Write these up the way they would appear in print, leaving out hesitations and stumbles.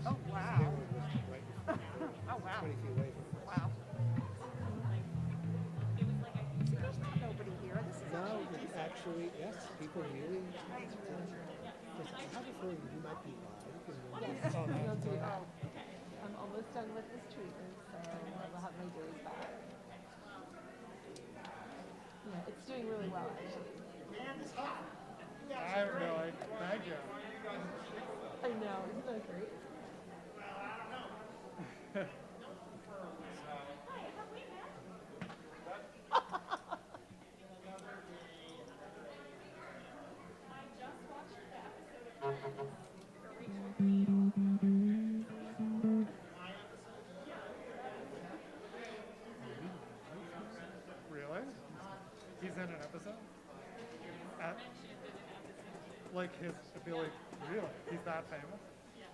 Oh, wow. Camera was right before the door, Oh, wow. 20 feet away from us. Wow. See, there's not nobody here. This is No, actually it's decent. actually, yes, people really, because I have a feeling you might be live and then Yes, oh, no, we'll do no. that. I'm almost done with this treatment, so I will have my days back. Yeah, it's doing really well, actually. I'm really, thank you. I know, isn't that great? Really? He's in an episode? At, like his ability, really? He's that famous? Yeah.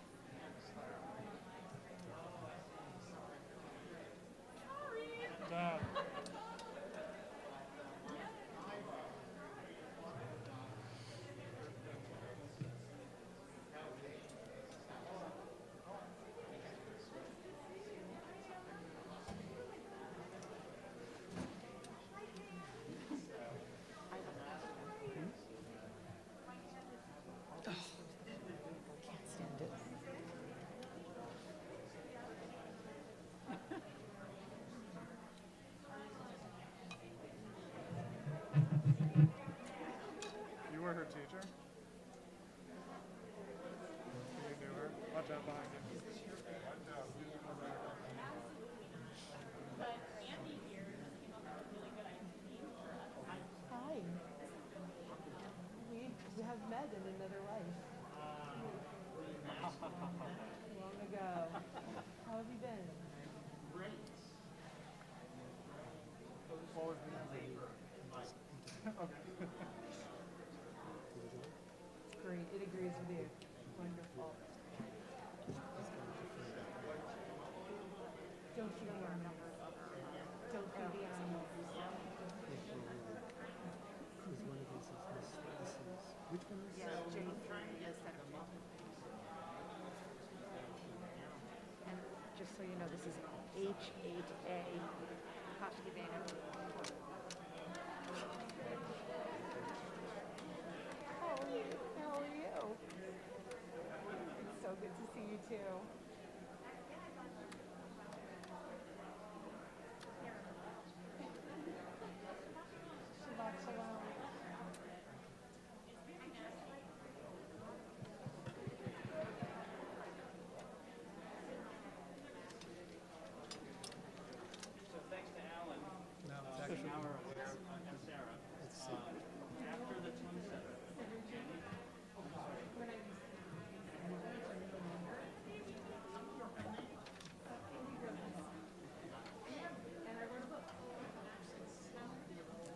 Can't stand it. You were her teacher? You knew her? Watch out behind you. Hi. We have met in another life. Long ago. How have you been? What was the name? Okay. Great, it agrees with you. Wonderful. Don't you be on Don't you be on Is one of these is this is, which one is? Yeah, J3 is 17. And just so you know, this is H8A Koshkivena. How are you? How are you? It's so good to see you too. Shabbat Shalom. So thanks to Alan, No, it's actually. and Sarah. It's, After the 27th,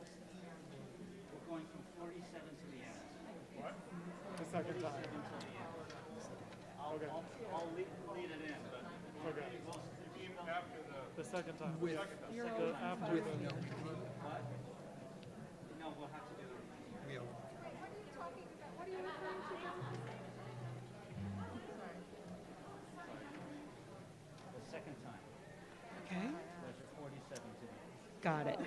we're going from 47 to the end. What? The second time. Okay. I'll lead it in, but Okay. after The second time. With- After with the. no, what? No, we'll have to do it. we are. The second time. Okay. There's a 47 to the end. Got it.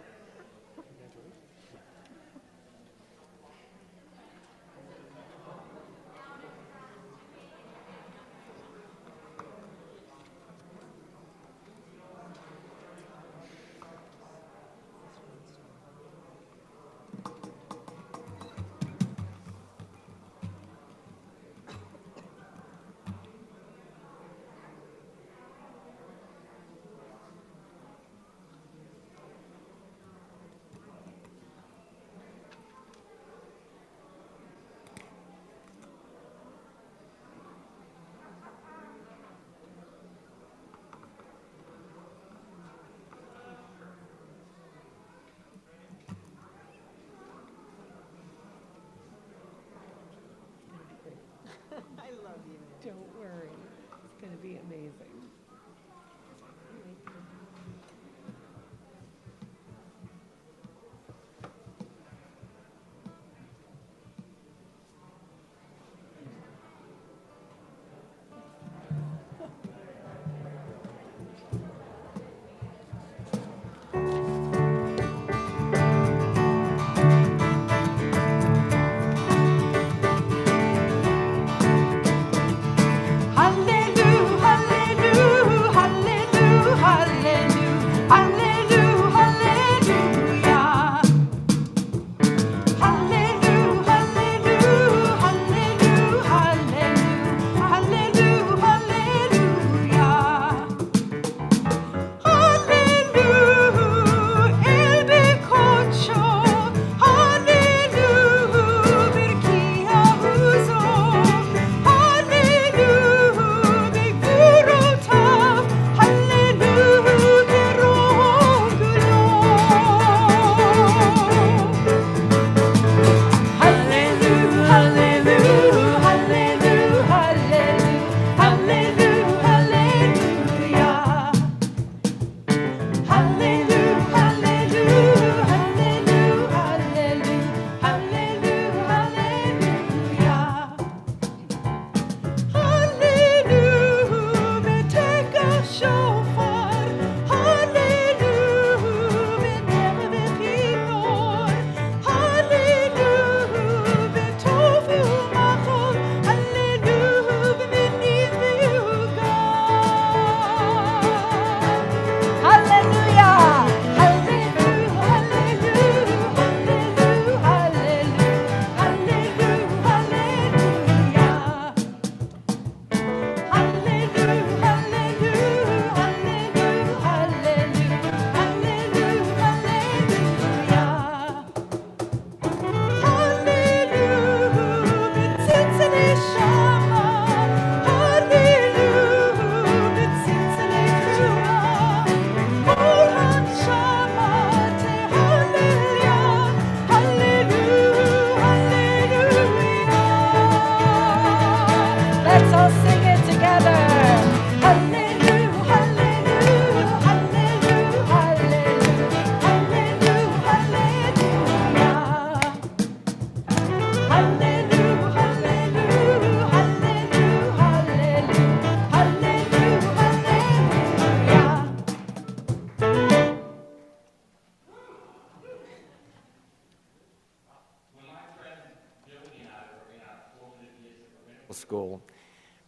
I love you. Don't worry. It's going to be amazing.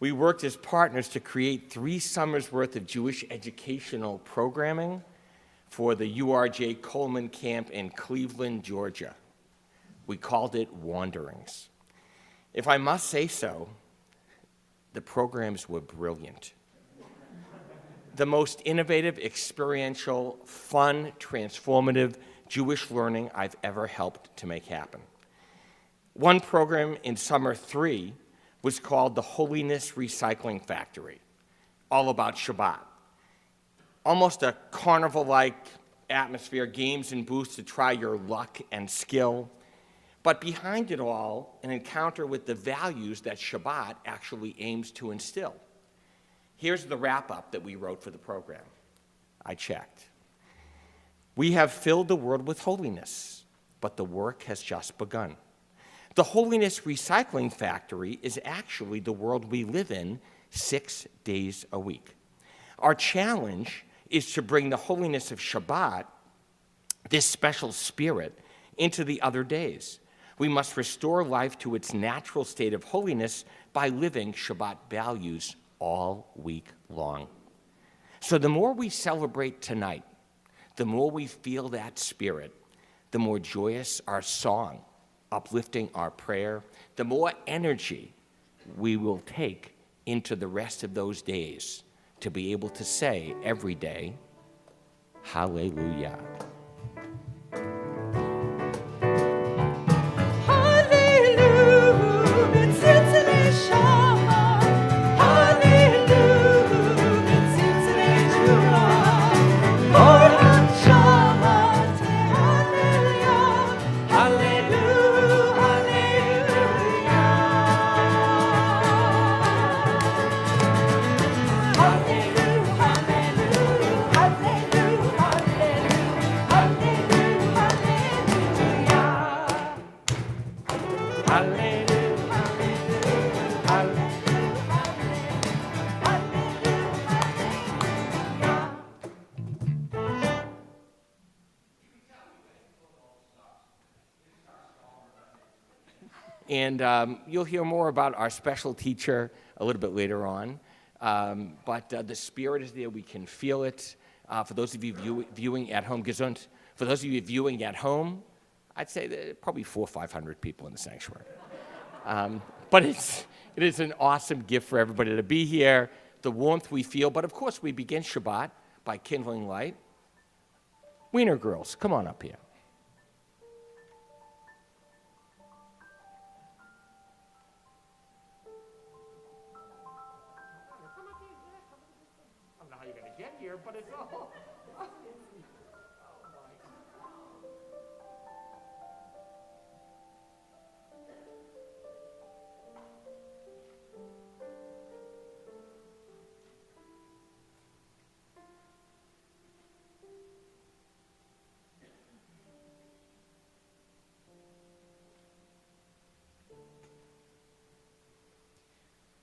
We worked as partners to create 3 summers' worth of Jewish educational programming for the URJ Coleman Camp in Cleveland, Georgia. We called it Wanderings. If I must say so, the programs were brilliant. The most innovative, experiential, fun, transformative Jewish learning I've ever helped to make happen. One program in summer 3 was called the Holiness Recycling Factory, all about Shabbat. Almost a carnival-like atmosphere, games and booths to try your luck and skill. But behind it all, an encounter with the values that Shabbat actually aims to instill. Here's the wrap-up that we wrote for the program. I checked. We have filled the world with holiness, but the work has just begun. The Holiness Recycling Factory is actually the world we live in 6 days a week. Our challenge is to bring the holiness of Shabbat, this special spirit, into the other days. We must restore life to its natural state of holiness by living Shabbat values all week long. So the more we celebrate tonight, the more we feel that spirit, the more joyous our song, uplifting our prayer, the more energy we will take into the rest of those days to be able to say every day, Hallelujah. And you'll hear more about our special teacher a little bit later on. But the spirit is there. We can feel it. For those of you viewing at home, gesund. For those of you viewing at home, I'd say there are probably 400 or 500 people in the sanctuary. But it is an awesome gift for everybody to be here, the warmth we feel. But of course, we begin Shabbat by kindling light. Wiener girls, come on up here. I don't know how you're going to get here, but it's all...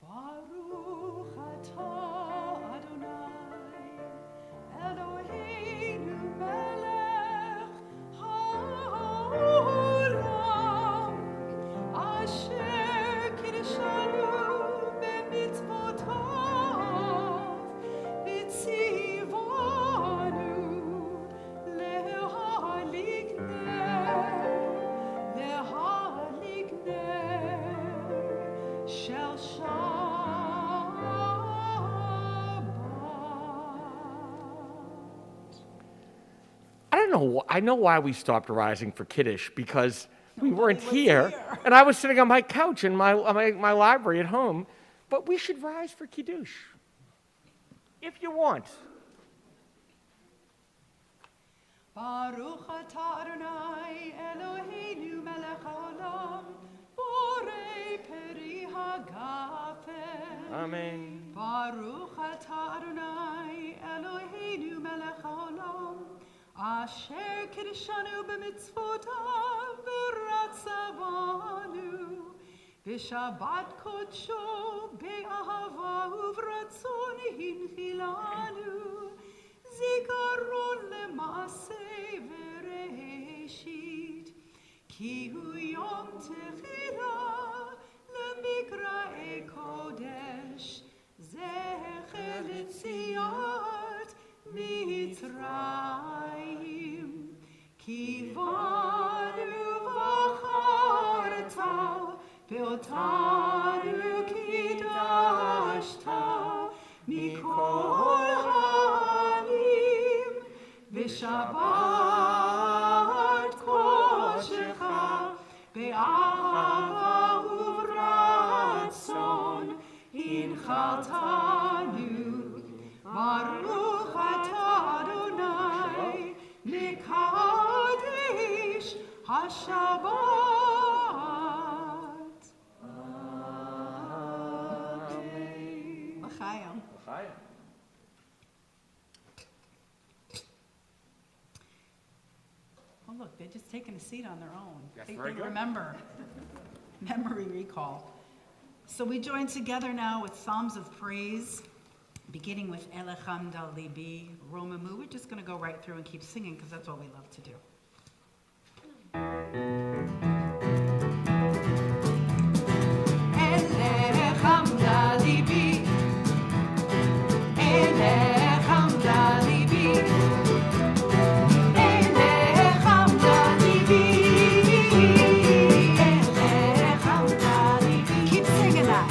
Baruch atah Adonai, Eloheinu melech haolam, asher kiddushanu b'mitzvotav, v'tzivanu lehalik ner shel I know why we stopped rising for Kiddush, because we weren't here, and I was sitting on my couch in my library at home, but we should rise for Kiddush, if you want. Baruch atah Adonai Eloheinu melech haolam, borei peri hagafen. Amen. Baruch atah Adonai Eloheinu melech haolam, asher kiddushanu b'mitzvotav v'ratzavanu, b'shabbat kodsho be'ahava uvratzon hinchilanu, zikaron le'maseh v'reshit, ki hu yom techila le'mikra'e kodesh אותנו קידשת מכל העמים, ושבת קודשך באהבה וברצון הנחלתנו. ברוך אתה אדוני מקדש השבת. אמן. לחיים. Oh, look, they're just taking a seat on their own. That's They very good. remember. Memory recall. So we join together now with Psalms of Praise, beginning with Elechamda Libi, Romamu. We're just going to go right through and keep singing because that's what we love to do. Elechamda Libi, Elechamda Libi. Keep singing that.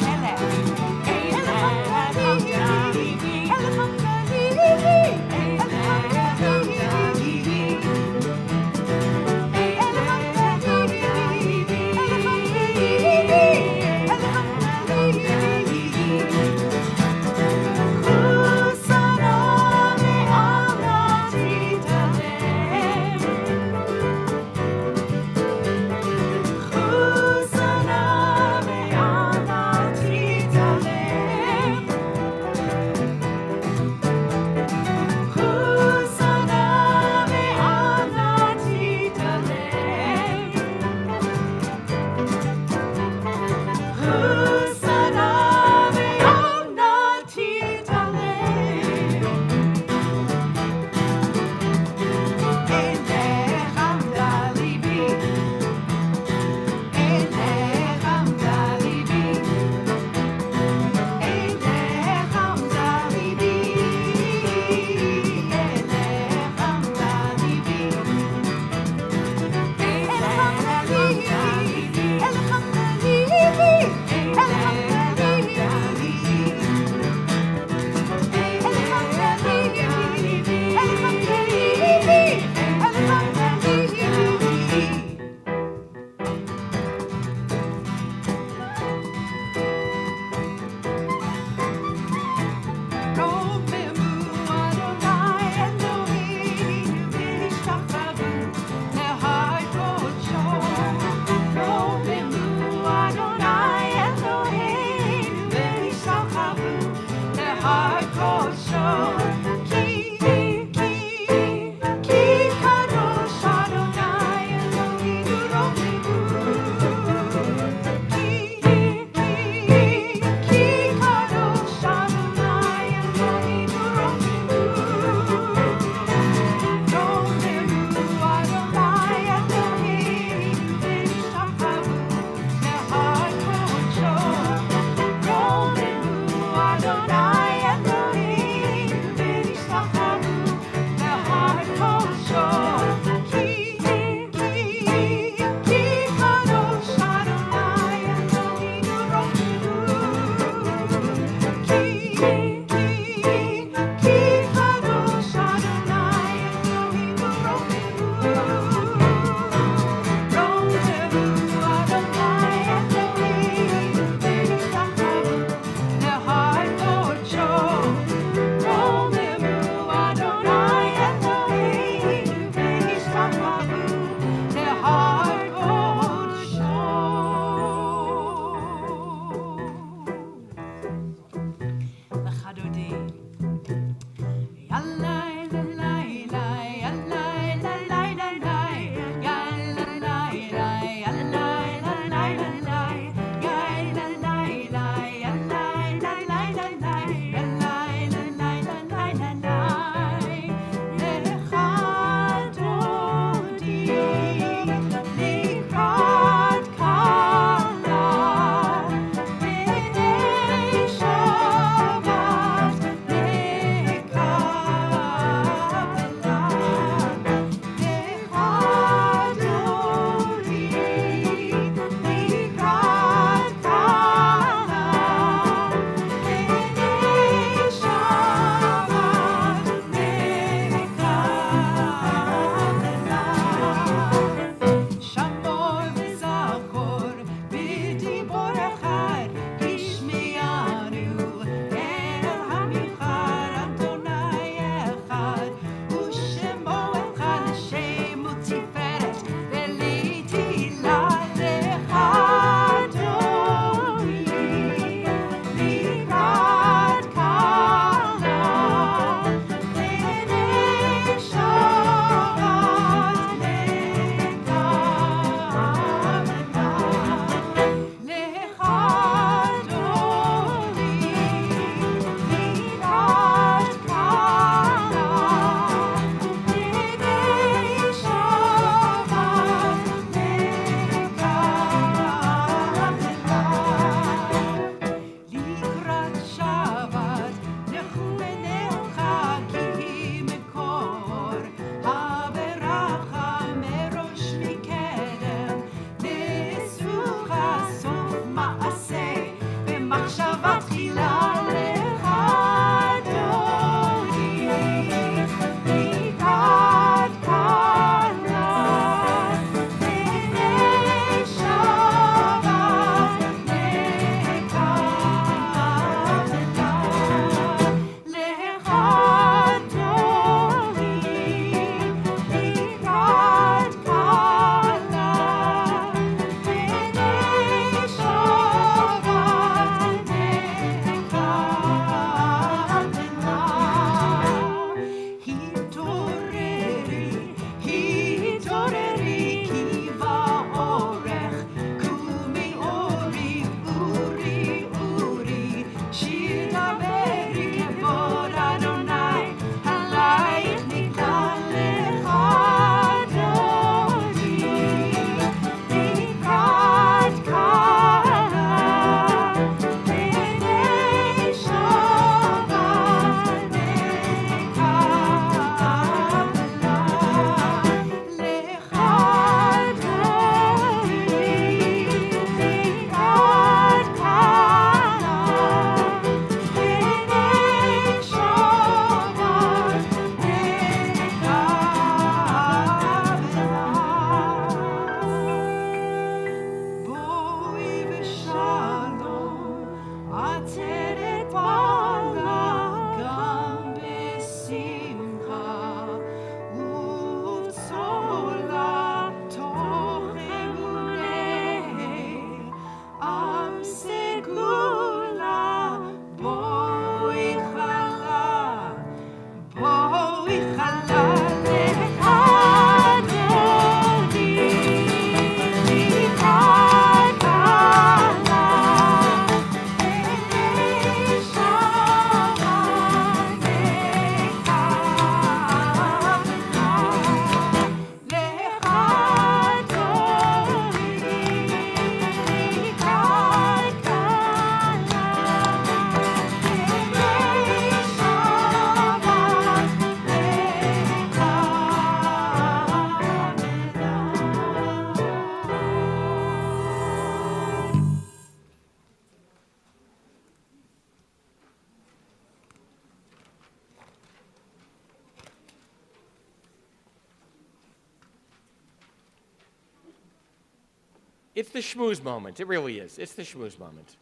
It's the schmooze moment. It really is. It's the schmooze moment.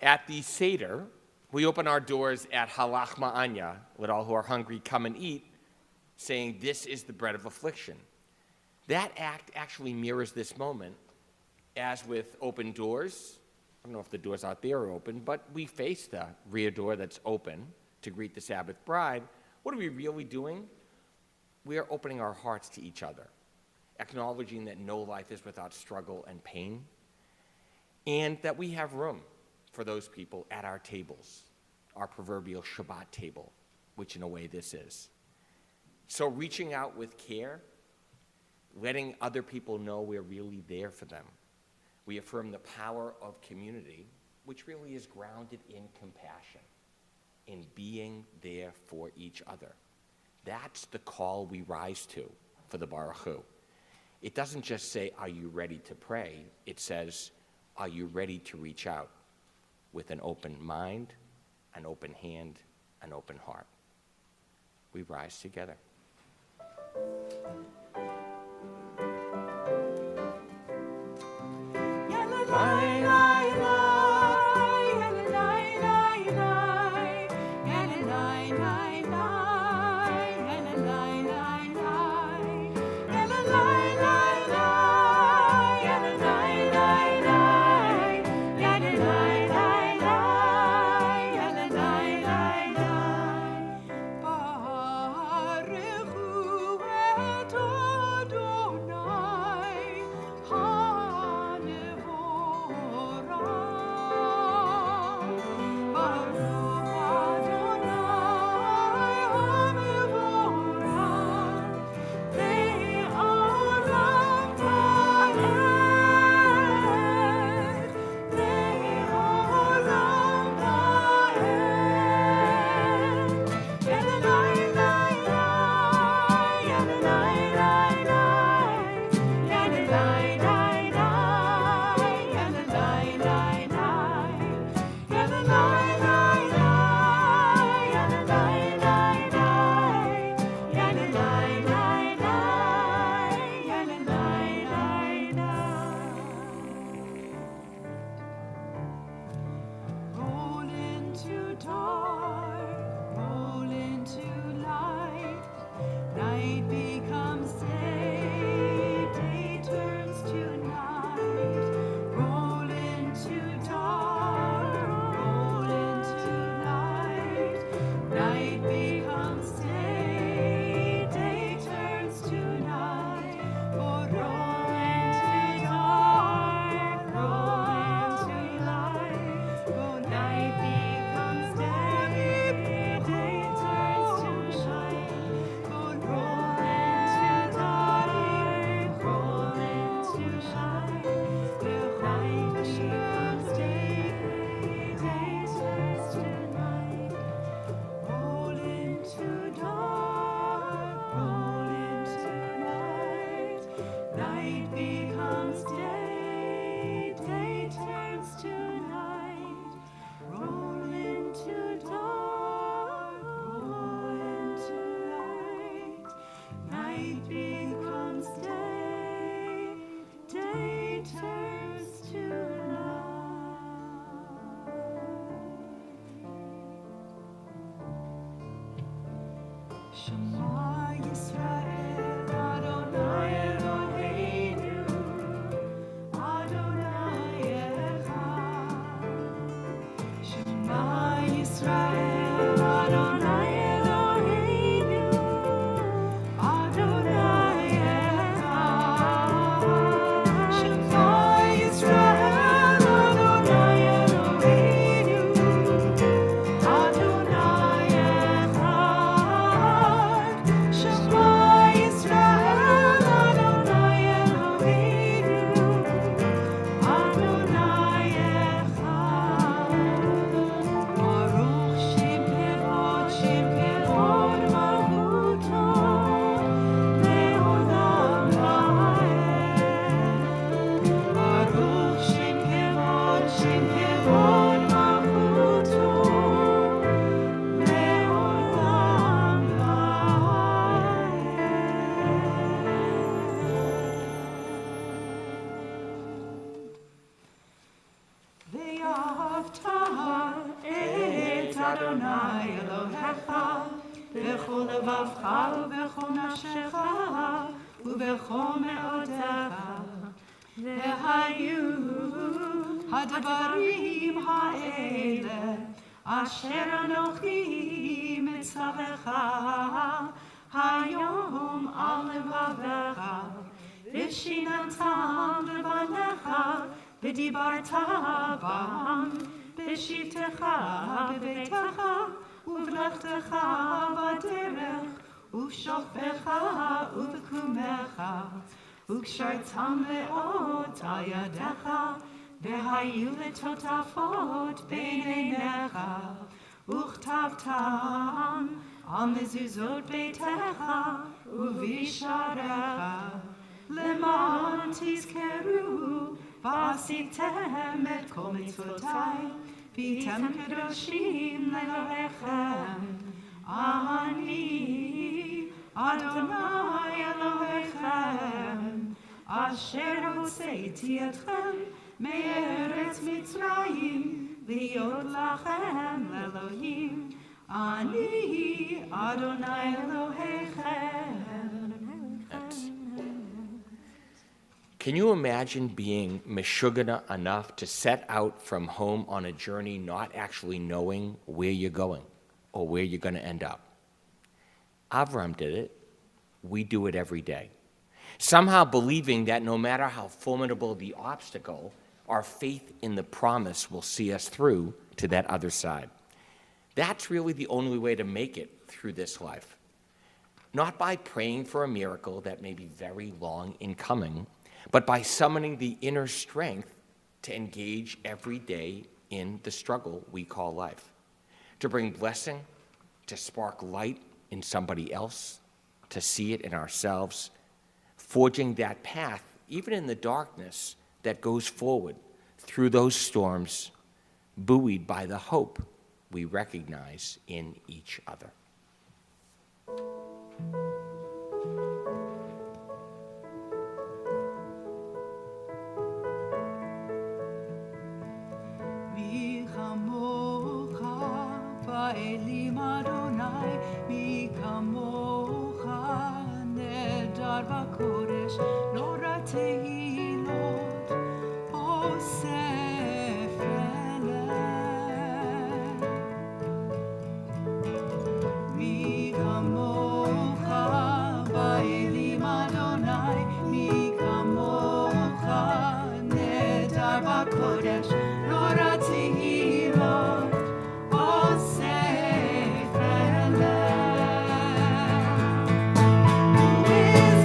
At the Seder, we open our doors at halach ma'anya, let all who are hungry come and eat, saying, this is the bread of affliction. That act actually mirrors this moment, as with open doors. I don't know if the doors out there are open, but we face the rear door that's open to greet the Sabbath bride. What are we really doing? We are opening our hearts to each other, acknowledging that no life is without struggle and pain, and that we have room for those people at our tables, our proverbial Shabbat table, which in a way this is. So reaching out with care, letting other people know we're really there for them. We affirm the power of community, which really is grounded in compassion, in being there for each other. That's the call we rise to for the Baruch Hu. It doesn't just say, are you ready to pray? It says, are you ready to reach out with an open mind, an open hand, an open heart? We rise together. Baruch hu et Shema Yisrael, Adonai Eloheinu, Adonai Echad. Shema Yisrael, Adonai Eloheinu, Adonai Echad. Shema Yisrael, Adonai Eloheinu, Adonai Echad. Shema Yisrael, Adonai Eloheinu, Adonai Echad. Baruch Shem Kevod Malchuto, Leolam Vaed. Baruch Shem Kevod Malchuto, Leolam Vaed. Ve'ahavta et Adonai Elohecha b'chol levavcha u'b'chol nafshecha u'b'chol me'odecha. Ve'hayu hadvarim ha'ele asher anochi mitzavecha hayom al levavecha v'shinatam levanecha v'dibarta bam b'shivtecha b'beitecha uv'lechtecha b'derech uv'shofecha uv'kumecha וקשרתם לאות על ידיך, והיו לטוטפות בין עיניך, וכתבתם על מזוזות ביתך ובשעריך, למען תזכרו ועשיתם את כל מצוותיי, והייתם קדושים לאלוהיכם. אני אדוני אלוהיכם, אשר הוצאתי אתכם מארץ מצרים, להיות לכם לאלוהים. אני אדוני אלוהיכם. Can you imagine being meshugana enough to set out from home on a journey not actually knowing where you're going or where you're going to end up? Avram did it. We do it every day. Somehow believing that no matter how formidable the obstacle, our faith in the promise will see us through to that other side. That's really the only way to make it through this life. Not by praying for a miracle that may be very long in coming, but by summoning the inner strength to engage every day in the struggle we call life, to bring blessing, to spark light in somebody else, to see it in ourselves, forging that path, even in the darkness, that goes forward through those storms, buoyed by the hope we recognize in each other. מי כמוך באלים אדוני, מי כמוך נהדר בקודש, נורא תהילות אוסף אלך. מי כמוך באלים אדוני, מי כמוך נהדר בקודש, נורא תהילות אוסף אלך. Who is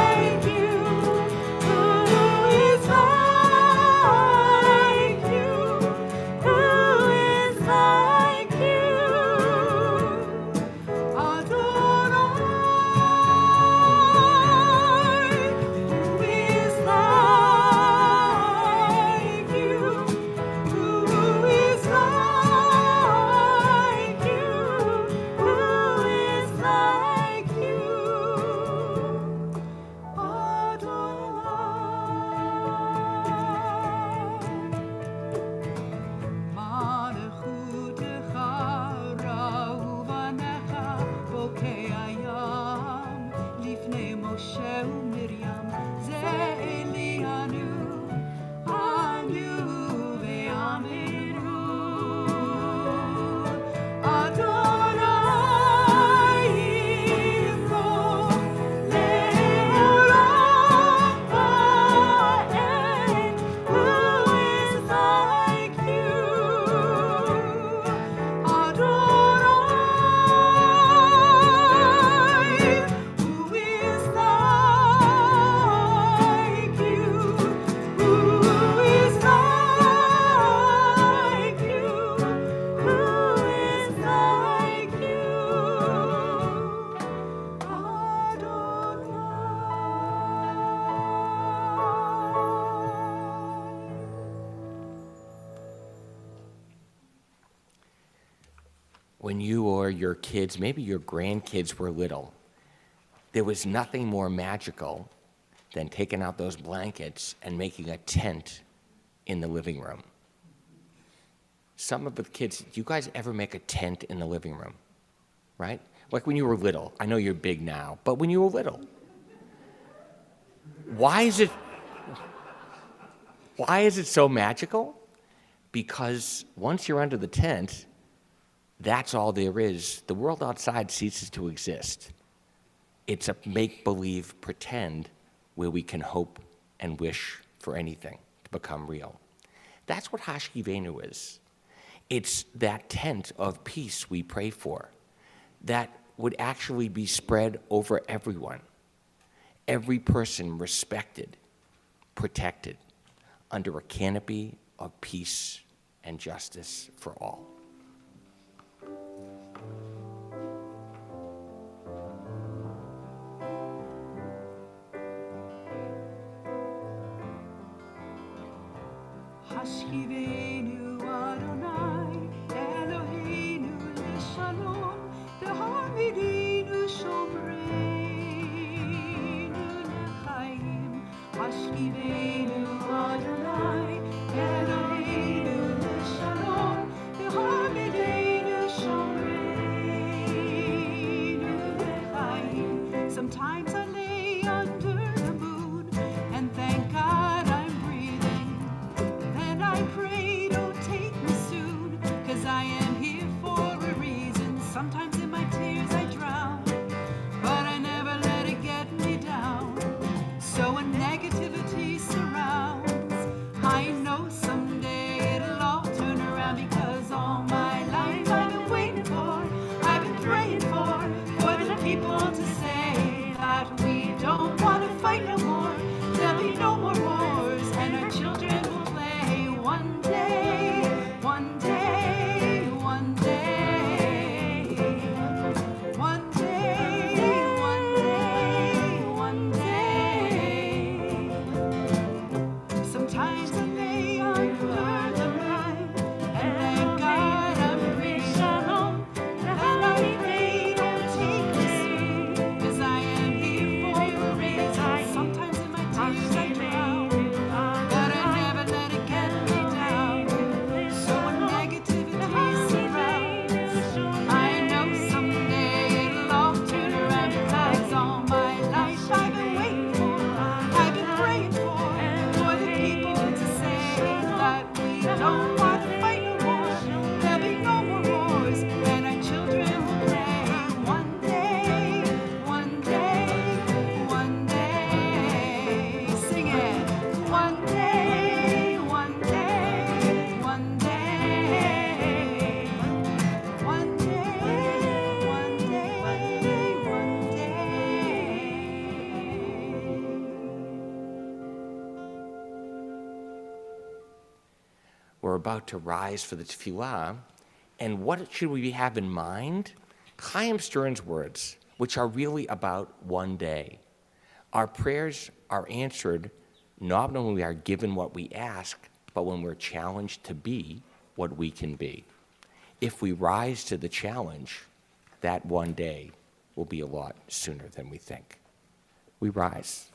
like you? Who is like you? Who is like you? Adonai. Who is like you? when you or your kids, maybe your grandkids were little, there was nothing more magical than taking out those blankets and making a tent in the living room. Some of the kids, do you guys ever make a tent in the living room? Right? Like when you were little. I know you're big now, but when you were little. Why is it so magical? Because once you're under the tent, that's all there is. The world outside ceases to exist. It's a make-believe pretend where we can hope and wish for anything to become real. That's what Hashkivenu is. It's that tent of peace we pray for that would actually be spread over everyone. Every person respected, protected, under a canopy of peace and justice for all. Hashkivenu Adonai, Eloheinu leshalom, v'hamidinu shomreinu lechaim. Hashkivenu Adonai, Eloheinu leshalom, v'hamidinu shomreinu lechaim. Sometimes I lay under the moon and thank God I'm breathing. Then I pray, don't take me soon, 'cause I am here for a reason. Sometimes in my tears I drown, but I never let it get me down. So when negativity surrounds, I know someday it'll all turn around, because all my life I've been waiting for, I've been praying for the people to say that we don't want to fight no more, there'll be no more wars, and our children will play one day, one day, one day, one day, one day, one day. Sometimes I lay under the line and thank God I'm breathing. And I pray, don't take me soon, 'cause I am here for a reason. Sometimes in my tears I drown, but I never let it get me down. So when negativity surrounds, I know someday it'll all turn around, because all my life I've been waiting for, I've been praying for the people to say that we don't want to fight no more, there'll be no more wars, and our children will play one day, one day, one day. Sing it. One day, one day, one day. One day, one day, one day. We're about to rise for the tefillah, and what should we have in mind? Chaim Stern's words, which are really about one day. Our prayers are answered not when we are given what we ask, but when we're challenged to be what we can be. If we rise to the challenge, that one day will be a lot sooner than we think. We rise.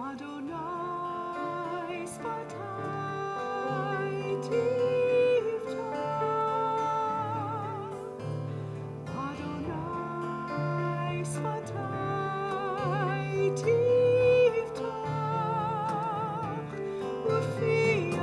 Adonai Sfatai Tiftach, Adonai Sfatai Tiftach, Ufi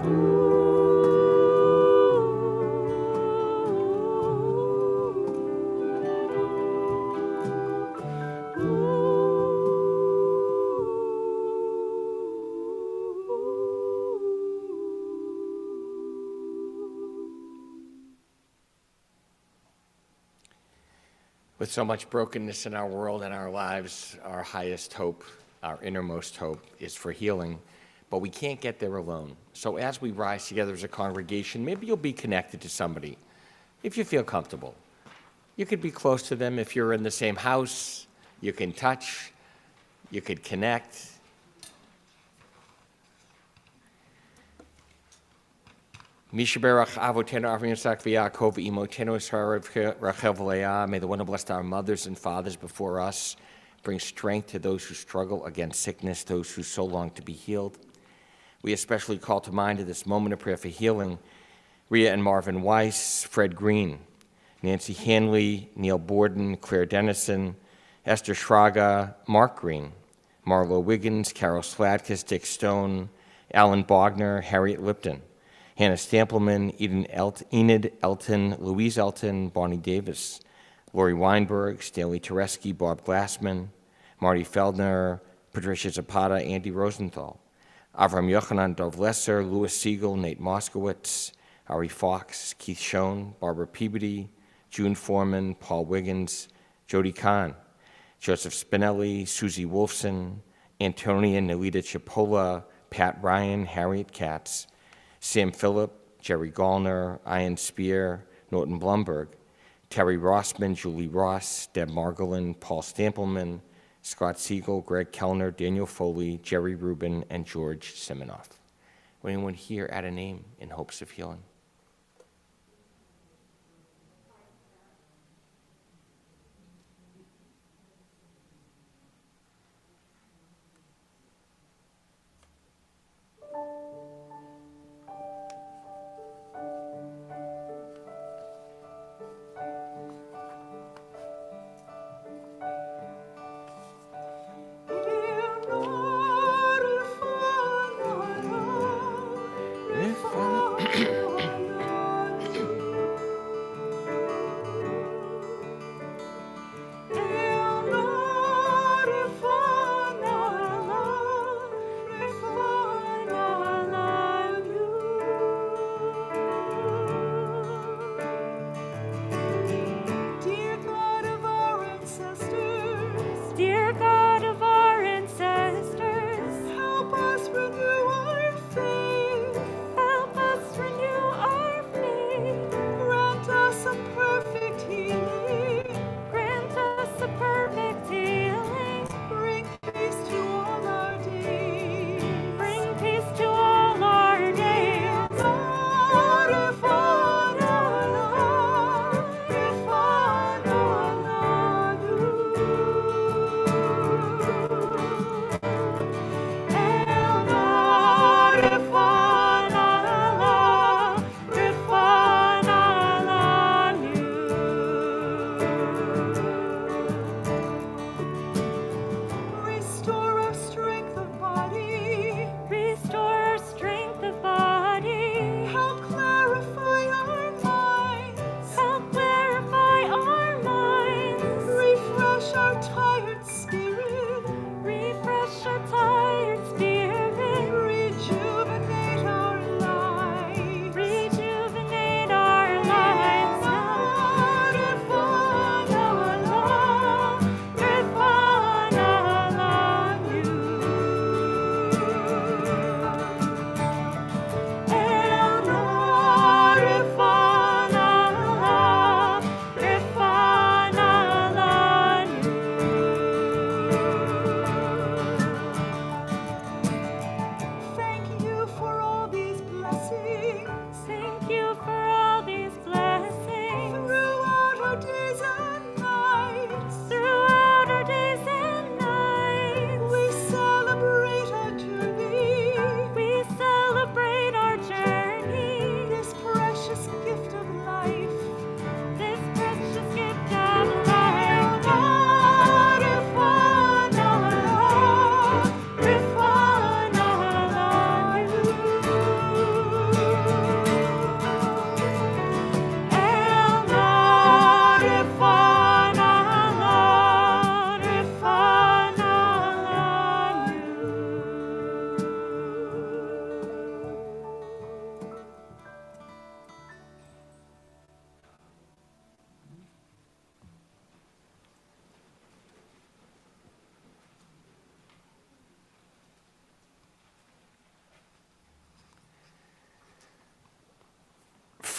With so much brokenness in our world and our lives, our highest hope, our innermost hope is for healing, but we can't get there alone. So as we rise together as a congregation, maybe you'll be connected to somebody if you feel comfortable. You could be close to them if you're in the same house. You can touch, you could connect. Mishaberach Avotenu Avram Yitzchak v'Yaakov Imotenu Israel Rachel v'Leah. May the one who blessed our mothers and fathers before us bring strength to those who struggle against sickness, those who so long to be healed. We especially call to mind at this moment of prayer for healing Rhea and Marvin Weiss, Fred Green, Nancy Hanley, Neil Borden, Claire Dennison, Esther Schraga, Mark Green, Marlo Wiggins, Carol Sladkis, Dick Stone, Alan Bogner, Harriet Lipton, Hannah Stampleman, Enid Elton, Louise Elton, Bonnie Davis, Lori Weinberg, Stanley Tereski, Bob Glassman, Marty Feldner, Patricia Zapata, Andy Rosenthal, Avram Yochanan, Dov Lesser, Louis Siegel, Nate Moskowitz, Ari Fox, Keith Schoen, Barbara Peabody, June Foreman, Paul Wiggins, Jody Kahn, Joseph Spinelli, Susie Wolfson, Antonia Nelita Chipola, Pat Ryan, Harriet Katz, Sam Phillip, Jerry Gallner, Ian Spear, Norton Blumberg, Terry Rossman, Julie Ross, Deb Margolin, Paul Stampleman, Scott Siegel, Greg Kellner, Daniel Foley, Jerry Rubin, and George Siminoff. Will anyone here add a name in hopes of healing?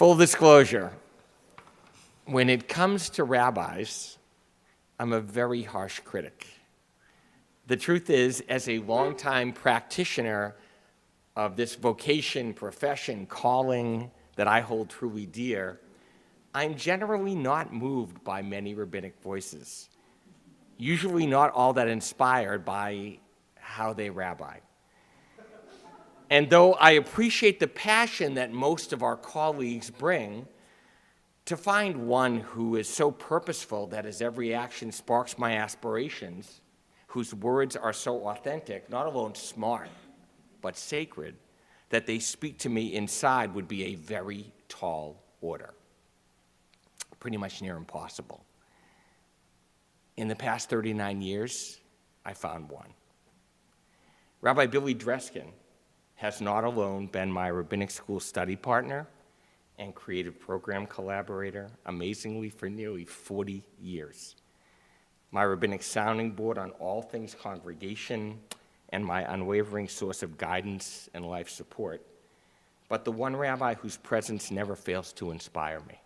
Full disclosure, when it comes to rabbis, I'm a very harsh critic. The truth is, as a longtime practitioner of this vocation, profession, calling that I hold truly dear, I'm generally not moved by many rabbinic voices, usually not all that inspired by how they rabbi. And though I appreciate the passion that most of our colleagues bring, to find one who is so purposeful that his every action sparks my aspirations, whose words are so authentic, not alone smart, but sacred, that they speak to me inside would be a very tall order. Pretty much near impossible. In the past 39 years, I found one. Rabbi Billy Dreskin has not alone been my rabbinic school study partner and creative program collaborator, amazingly, for nearly 40 years. My rabbinic sounding board on all things congregation and my unwavering source of guidance and life support, but the one rabbi whose presence never fails to inspire me.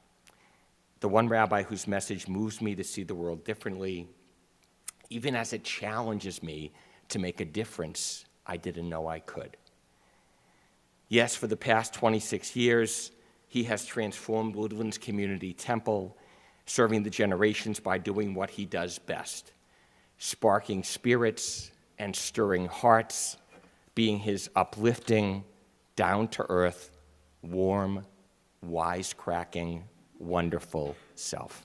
The one rabbi whose message moves me to see the world differently, even as it challenges me to make a difference I didn't know I could. Yes, for the past 26 years, he has transformed Woodlands Community Temple, serving the generations by doing what he does best, sparking spirits and stirring hearts, being his uplifting, down-to-earth, warm, wisecracking, wonderful self.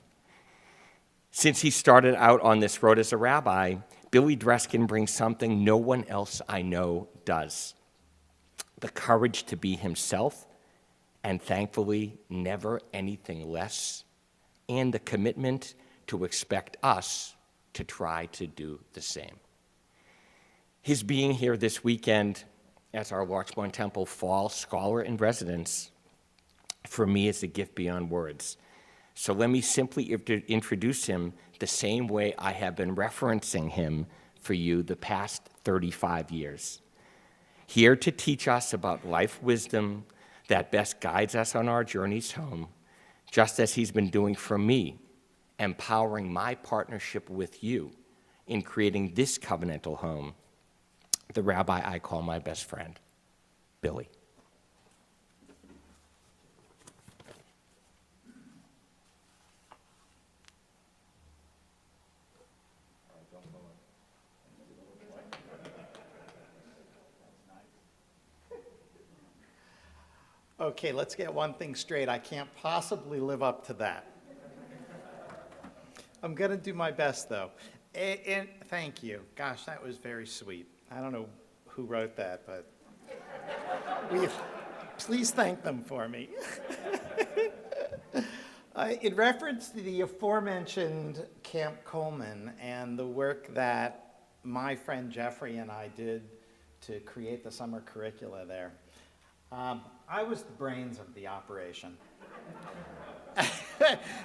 Since he started out on this road as a rabbi, Billy Dreskin brings something no one else I know does: the courage to be himself, and thankfully never anything less, and the commitment to expect us to try to do the same. His being here this weekend as our Larchmont Temple Fall Scholar in Residence, for me, is a gift beyond words. So let me simply introduce him the same way I have been referencing him for you the past 35 years. Here to teach us about life wisdom that best guides us on our journeys home, just as he's been doing for me, empowering my partnership with you in creating this covenantal home, the rabbi I call my best friend, Billy. Okay, let's get one thing straight. I can't possibly live up to that. I'm going to do my best, though. And thank you. Gosh, that was very sweet. I don't know who wrote that, but please thank them for me. In reference to the aforementioned Camp Coleman and the work that my friend Jeffrey and I did to create the summer curricula there, I was the brains of the operation.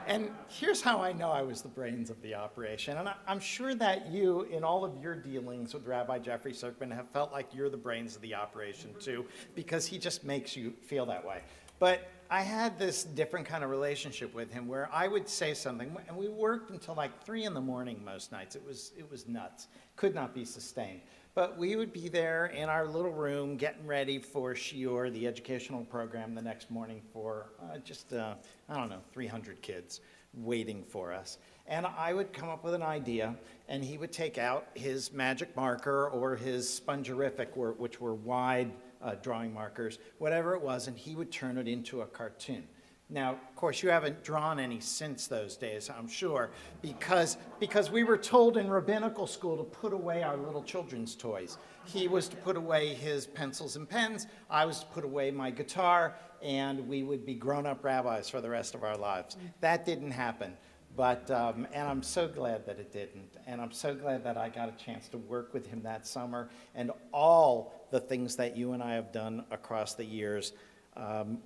And here's how I know I was the brains of the operation. And I'm sure that you, in all of your dealings with Rabbi Jeffrey Serkman, have felt like you're the brains of the operation too, because he just makes you feel that way. But I had this different kind of relationship with him where I would say something, and we worked until like 3 in the morning most nights. It was nuts. Could not be sustained. But we would be there in our little room getting ready for Shiur, the educational program, the next morning for 300 kids waiting for us. And I would come up with an idea, and he would take out his magic marker or his spongerific, which were wide drawing markers, whatever it was, and he would turn it into a cartoon. Now, of course, you haven't drawn any since those days, I'm sure, because we were told in rabbinical school to put away our little children's toys. He was to put away his pencils and pens, I was to put away my guitar, and we would be grown-up rabbis for the rest of our lives. That didn't happen, but and I'm so glad that it didn't, and I'm so glad that I got a chance to work with him that summer, and all the things that you and I have done across the years,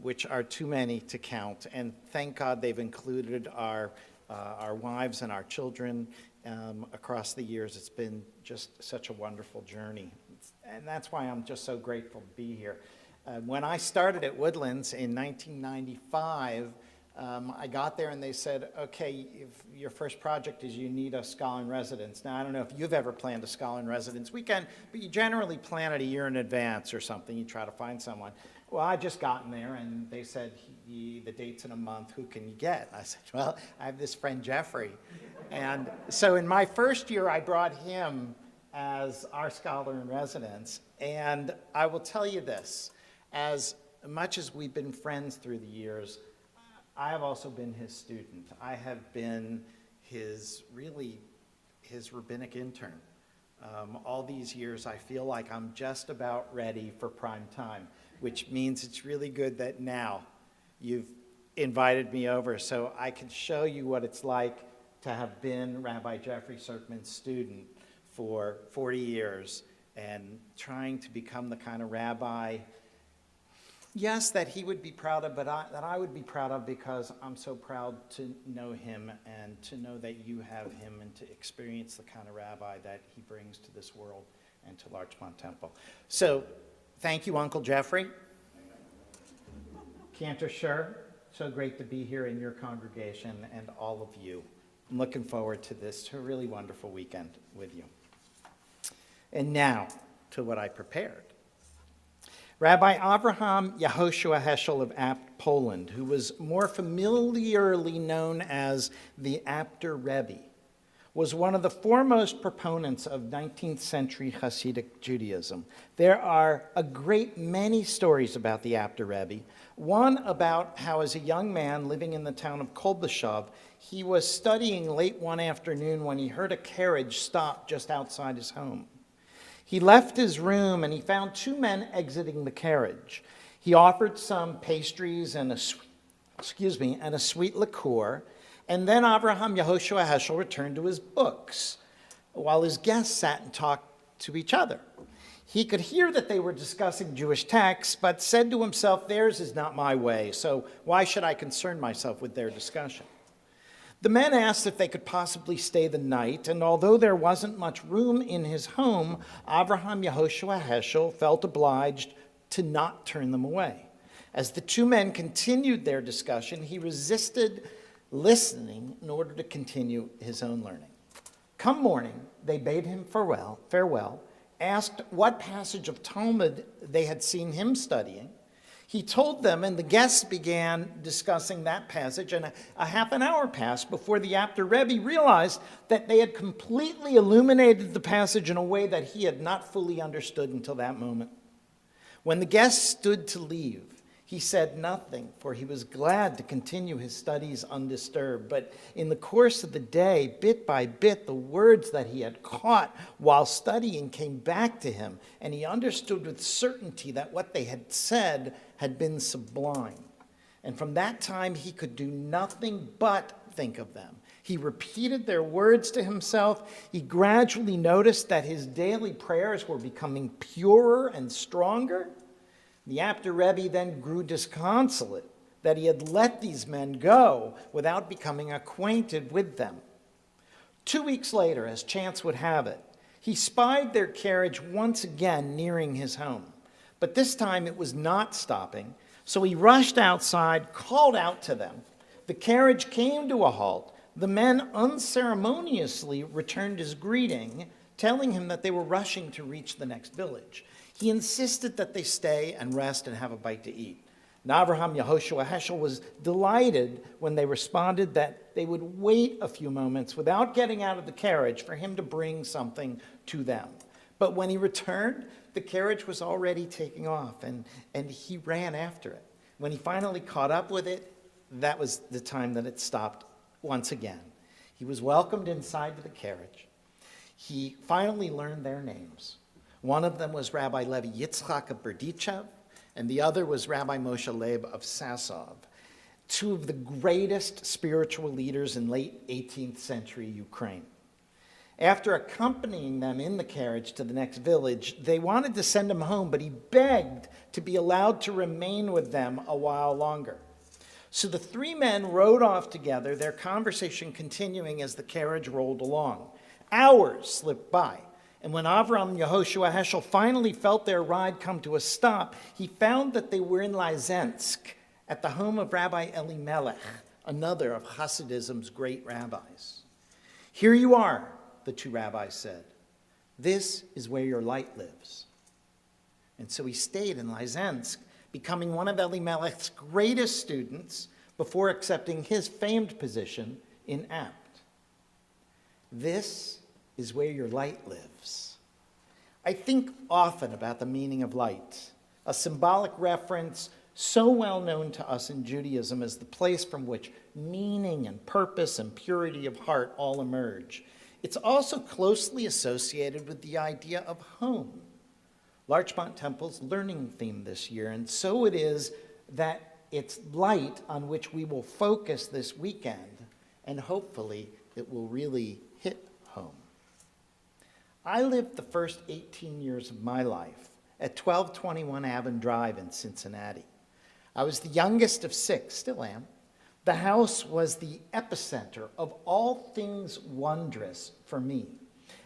which are too many to count. And thank God they've included our wives and our children across the years. It's been just such a wonderful journey. And that's why I'm just so grateful to be here. When I started at Woodlands in 1995, I got there and they said, okay, if your first project is you need a scholar in residence. Now, I don't know if you've ever planned a scholar in residence weekend, but you generally plan it a year in advance or something. You try to find someone. Well, I just gotten there and they said, the date's in a month, who can you get? I said, well, I have this friend, Jeffrey. And so in my first year, I brought him as our scholar in residence. And I will tell you this, as much as we've been friends through the years, I have also been his student. I have been his rabbinic intern. All these years, I feel like I'm just about ready for prime time, which means it's really good that now you've invited me over so I can show you what it's like to have been Rabbi Jeffrey Serkman's student for 40 years and trying to become the kind of rabbi, yes, that he would be proud of, but that I would be proud of because I'm so proud to know him and to know that you have him and to experience the kind of rabbi that he brings to this world and to Larchmont Temple. So thank you, Uncle Jeffrey. Cantor Sher, so great to be here in your congregation and all of you. I'm looking forward to this really wonderful weekend with you. And now to what I prepared. Rabbi Avraham Yehoshua Heschel of Apt, Poland, who was more familiarly known as the Apter Rebbe, was one of the foremost proponents of 19th century Hasidic Judaism. There are a great many stories about the Apter Rebbe. One about how as a young man living in the town of Kolbashov, he was studying late one afternoon when he heard a carriage stop just outside his home. He left his room and he found two men exiting the carriage. He offered some pastries and a sweet liqueur, and then Avraham Yehoshua Heschel returned to his books while his guests sat and talked to each other. He could hear that they were discussing Jewish texts, but said to himself, theirs is not my way, so why should I concern myself with their discussion? The men asked if they could possibly stay the night, and although there wasn't much room in his home, Avraham Yehoshua Heschel felt obliged to not turn them away. As the two men continued their discussion, he resisted listening in order to continue his own learning. Come morning, they bade him farewell, asked what passage of Talmud they had seen him studying. He told them, and the guests began discussing that passage, and a half an hour passed before the Apter Rebbe realized that they had completely illuminated the passage in a way that he had not fully understood until that moment. When the guests stood to leave, he said nothing, for he was glad to continue his studies undisturbed. But in the course of the day, bit by bit, the words that he had caught while studying came back to him, and he understood with certainty that what they had said had been sublime. And from that time, he could do nothing but think of them. He repeated their words to himself. He gradually noticed that his daily prayers were becoming purer and stronger. The Apter Rebbe then grew disconsolate that he had let these men go without becoming acquainted with them. 2 weeks later, as chance would have it, he spied their carriage once again nearing his home. But this time it was not stopping, so he rushed outside, called out to them. The carriage came to a halt. The men unceremoniously returned his greeting, telling him that they were rushing to reach the next village. He insisted that they stay and rest and have a bite to eat. And Avraham Yehoshua Heschel was delighted when they responded that they would wait a few moments without getting out of the carriage for him to bring something to them. But when he returned, the carriage was already taking off, and he ran after it. When he finally caught up with it, that was the time that it stopped once again. He was welcomed inside the carriage. He finally learned their names. One of them was Rabbi Levi Yitzchak of Berdichev, and the other was Rabbi Moshe Leib of Sasov, two of the greatest spiritual leaders in late 18th century Ukraine. After accompanying them in the carriage to the next village, they wanted to send him home, but he begged to be allowed to remain with them a while longer. So the three men rode off together, their conversation continuing as the carriage rolled along. Hours slipped by, And when Avram, Yehoshua, Heschel finally felt their ride come to a stop, he found that they were in Lysensk, at the home of Rabbi Elimelech, another of Hasidism's great rabbis. "Here you are," the two rabbis said. "This is where your light lives." And so he stayed in Lysensk, becoming one of Elimelech's greatest students before accepting his famed position in Apt. This is where your light lives. I think often about the meaning of light, a symbolic reference so well known to us in Judaism as the place from which meaning and purpose and purity of heart all emerge. It's also closely associated with the idea of home, Larchmont Temple's learning theme this year, and so it is that it's light on which we will focus this weekend, and hopefully it will really hit home. I lived the first 18 years of my life at 1221 Avon Drive in Cincinnati. I was the youngest of 6, still am. The house was the epicenter of all things wondrous for me.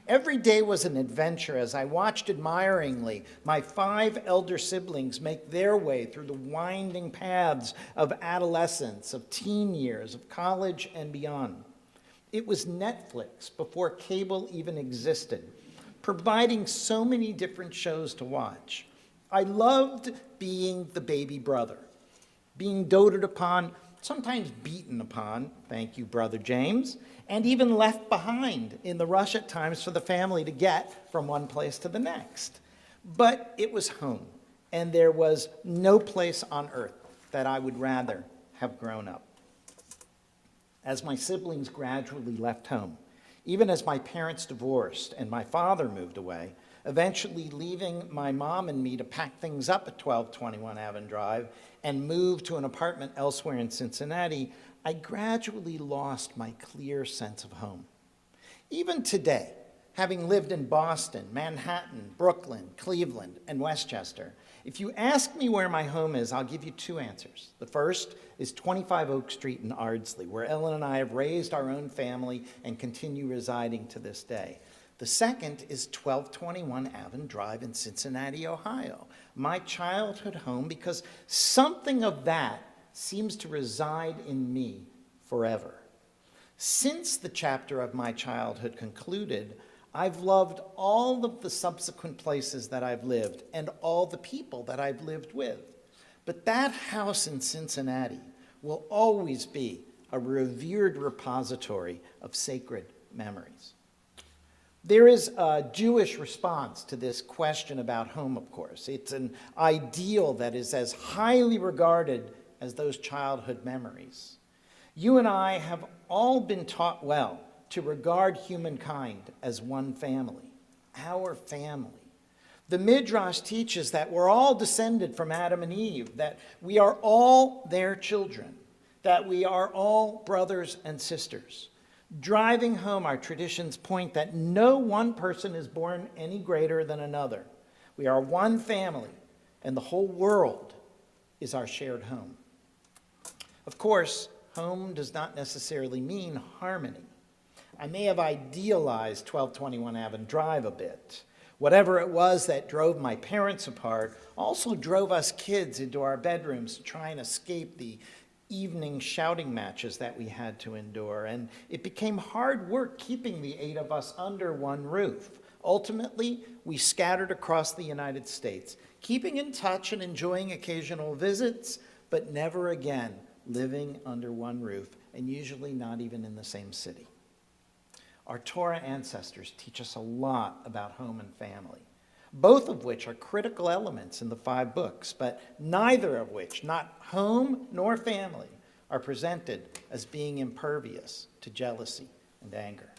Every day was an adventure as I watched admiringly my 5 elder siblings make their way through the winding paths of adolescence, of teen years, of college, and beyond. It was Netflix before cable even existed, providing so many different shows to watch. I loved being the baby brother, being doted upon, sometimes beaten upon, thank you, Brother James, and even left behind in the rush at times for the family to get from one place to the next. But it was home, and there was no place on earth that I would rather have grown up. As my siblings gradually left home, even as my parents divorced and my father moved away, eventually leaving my mom and me to pack things up at 1221 Avon Drive and move to an apartment elsewhere in Cincinnati, I gradually lost my clear sense of home. Even today, having lived in Boston, Manhattan, Brooklyn, Cleveland, and Westchester, if you ask me where my home is, I'll give you 2 answers. The first is 25 Oak Street in Ardsley, where Ellen and I have raised our own family and continue residing to this day. The second is 1221 Avon Drive in Cincinnati, Ohio, my childhood home, because something of that seems to reside in me forever. Since the chapter of my childhood concluded, I've loved all of the subsequent places that I've lived and all the people that I've lived with. But that house in Cincinnati will always be a revered repository of sacred memories. There is a Jewish response to this question about home, of course. It's an ideal that is as highly regarded as those childhood memories. You and I have all been taught well to regard humankind as one family, our family. The Midrash teaches that we're all descended from Adam and Eve, that we are all their children, that we are all brothers and sisters. Driving home, our traditions point that no one person is born any greater than another. We are one family, and the whole world is our shared home. Of course, home does not necessarily mean harmony. I may have idealized 1221 Avon Drive a bit. Whatever it was that drove my parents apart also drove us kids into our bedrooms to try and escape the evening shouting matches that we had to endure, and it became hard work keeping the 8 of us under one roof. Ultimately, we scattered across the United States, keeping in touch and enjoying occasional visits, but never again living under one roof, and usually not even in the same city. Our Torah ancestors teach us a lot about home and family, both of which are critical elements in the 5 books, but neither of which, not home nor family, are presented as being impervious to jealousy and anger.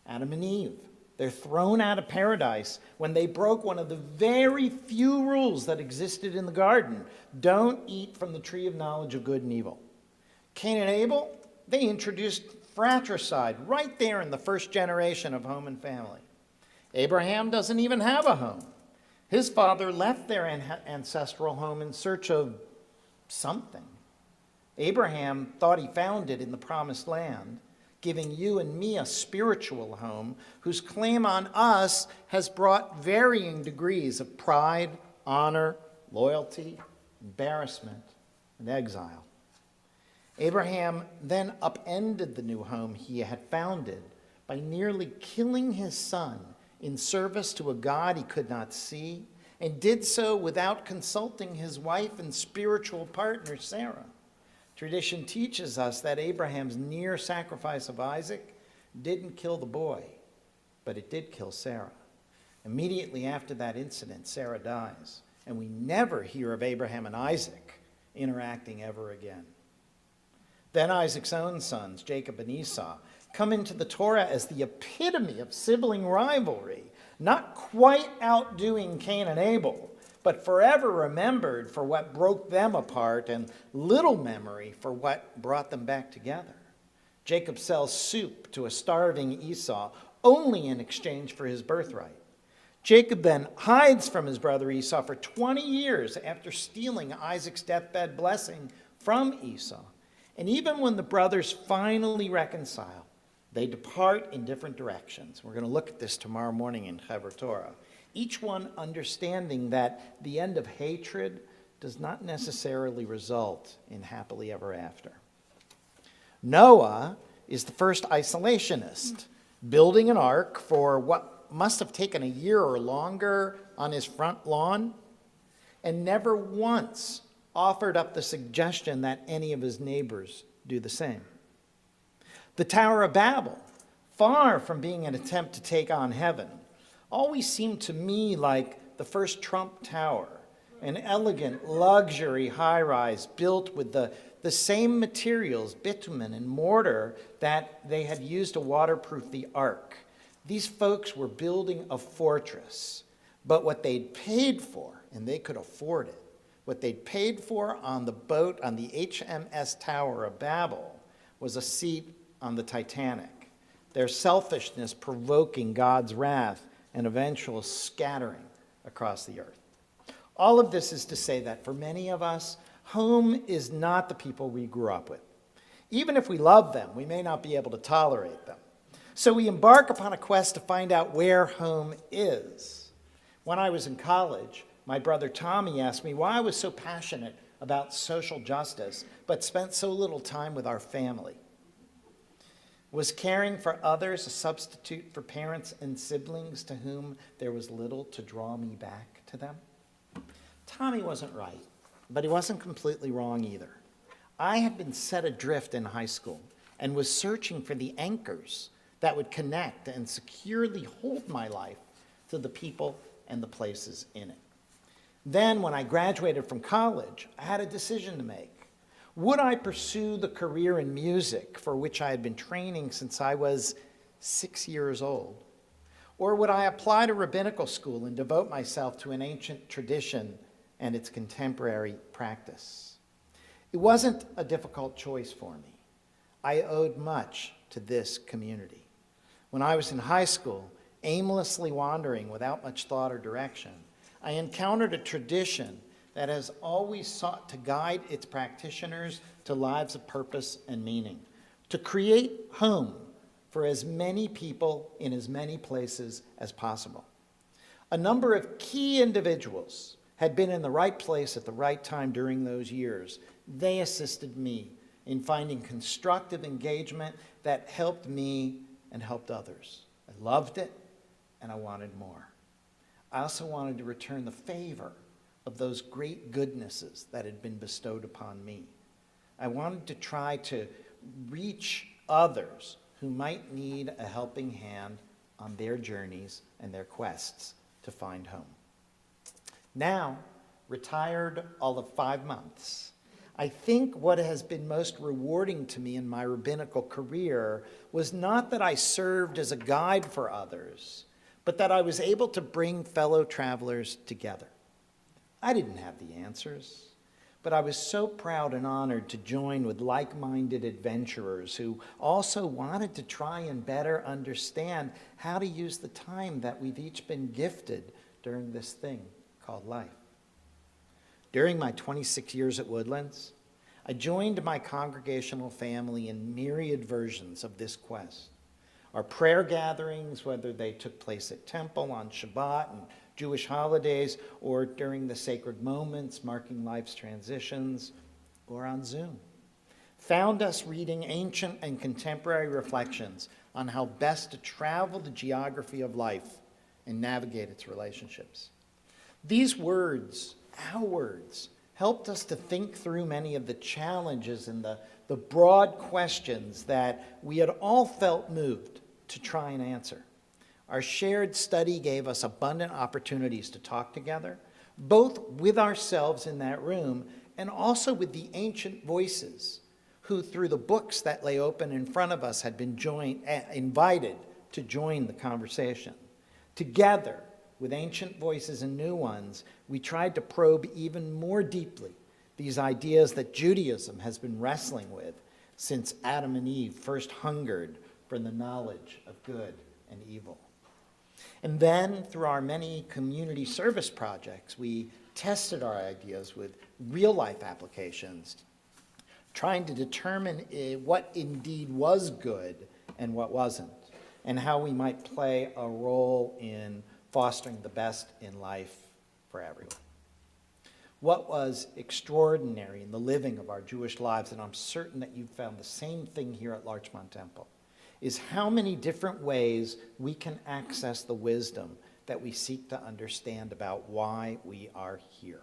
Adam and Eve, they're thrown out of paradise when they broke one of the very few rules that existed in the garden. Don't eat from the tree of knowledge of good and evil. Cain and Abel, they introduced fratricide right there in the first generation of home and family. Abraham doesn't even have a home. His father left their ancestral home in search of something. Abraham thought he found it in the promised land. giving you and me a spiritual home whose claim on us has brought varying degrees of pride, honor, loyalty, embarrassment, and exile. Abraham then upended the new home he had founded by nearly killing his son in service to a God he could not see, and did so without consulting his wife and spiritual partner, Sarah. Tradition teaches us that Abraham's near sacrifice of Isaac didn't kill the boy, but it did kill Sarah. Immediately after that incident, Sarah dies, and we never hear of Abraham and Isaac interacting ever again. Then Isaac's own sons, Jacob and Esau, come into the Torah as the epitome of sibling rivalry, not quite outdoing Cain and Abel, but forever remembered for what broke them apart and little memory for what brought them back together. Jacob sells soup to a starving Esau only in exchange for his birthright. Jacob then hides from his brother Esau for 20 years after stealing Isaac's deathbed blessing from Esau. And even when the brothers finally reconcile, they depart in different directions. We're going to look at this tomorrow morning in Chaver Torah. Each one understanding that the end of hatred does not necessarily result in happily ever after. Noah is the first isolationist, building an ark for what must have taken a year or longer on his front lawn, and never once offered up the suggestion that any of his neighbors do the same. The Tower of Babel, far from being an attempt to take on heaven, always seemed to me like the first Trump Tower, an elegant luxury high-rise built with the same materials, bitumen and mortar, that they had used to waterproof the ark. These folks were building a fortress, but what they'd paid for, and they could afford it, what they'd paid for on the boat on the HMS Tower of Babel was a seat on the Titanic, their selfishness provoking God's wrath and eventual scattering across the earth. All of this is to say that for many of us, home is not the people we grew up with. Even if we love them, we may not be able to tolerate them. So we embark upon a quest to find out where home is. When I was in college, my brother Tommy asked me why I was so passionate about social justice, but spent so little time with our family. Was caring for others a substitute for parents and siblings to whom there was little to draw me back to them? Tommy wasn't right, but he wasn't completely wrong either. I had been set adrift in high school and was searching for the anchors that would connect and securely hold my life to the people and the places in it. Then, when I graduated from college, I had a decision to make. Would I pursue the career in music for which I had been training since I was 6 years old? Or would I apply to rabbinical school and devote myself to an ancient tradition and its contemporary practice? It wasn't a difficult choice for me. I owed much to this community. When I was in high school, aimlessly wandering without much thought or direction, I encountered a tradition that has always sought to guide its practitioners to lives of purpose and meaning, to create home for as many people in as many places as possible. A number of key individuals had been in the right place at the right time during those years. They assisted me in finding constructive engagement that helped me and helped others. I loved it, and I wanted more. I also wanted to return the favor of those great goodnesses that had been bestowed upon me. I wanted to try to reach others who might need a helping hand on their journeys and their quests to find home. Now, retired all of 5 months, I think what has been most rewarding to me in my rabbinical career was not that I served as a guide for others, but that I was able to bring fellow travelers together. I didn't have the answers, but I was so proud and honored to join with like-minded adventurers who also wanted to try and better understand how to use the time that we've each been gifted during this thing called life. During my 26 years at Woodlands, I joined my congregational family in myriad versions of this quest. Our prayer gatherings, whether they took place at temple on Shabbat and Jewish holidays, or during the sacred moments marking life's transitions, or on Zoom, found us reading ancient and contemporary reflections on how best to travel the geography of life and navigate its relationships. These words, our words, helped us to think through many of the challenges and the broad questions that we had all felt moved to try and answer. Our shared study gave us abundant opportunities to talk together, both with ourselves in that room and also with the ancient voices who, through the books that lay open in front of us, had been invited to join the conversation. Together, with ancient voices and new ones, we tried to probe even more deeply these ideas that Judaism has been wrestling with since Adam and Eve first hungered for the knowledge of good and evil. And then, through our many community service projects, we tested our ideas with real-life applications, trying to determine what indeed was good and what wasn't, and how we might play a role in fostering the best in life for everyone. What was extraordinary in the living of our Jewish lives, and I'm certain that you've found the same thing here at Larchmont Temple, is how many different ways we can access the wisdom that we seek to understand about why we are here,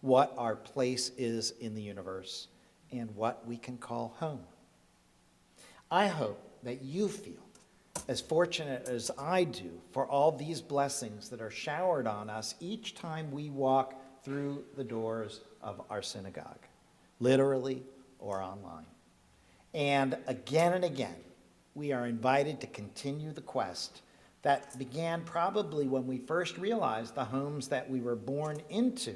what our place is in the universe, and what we can call home. I hope that you feel as fortunate as I do for all these blessings that are showered on us each time we walk through the doors of our synagogue, literally or online. And again, we are invited to continue the quest that began probably when we first realized the homes that we were born into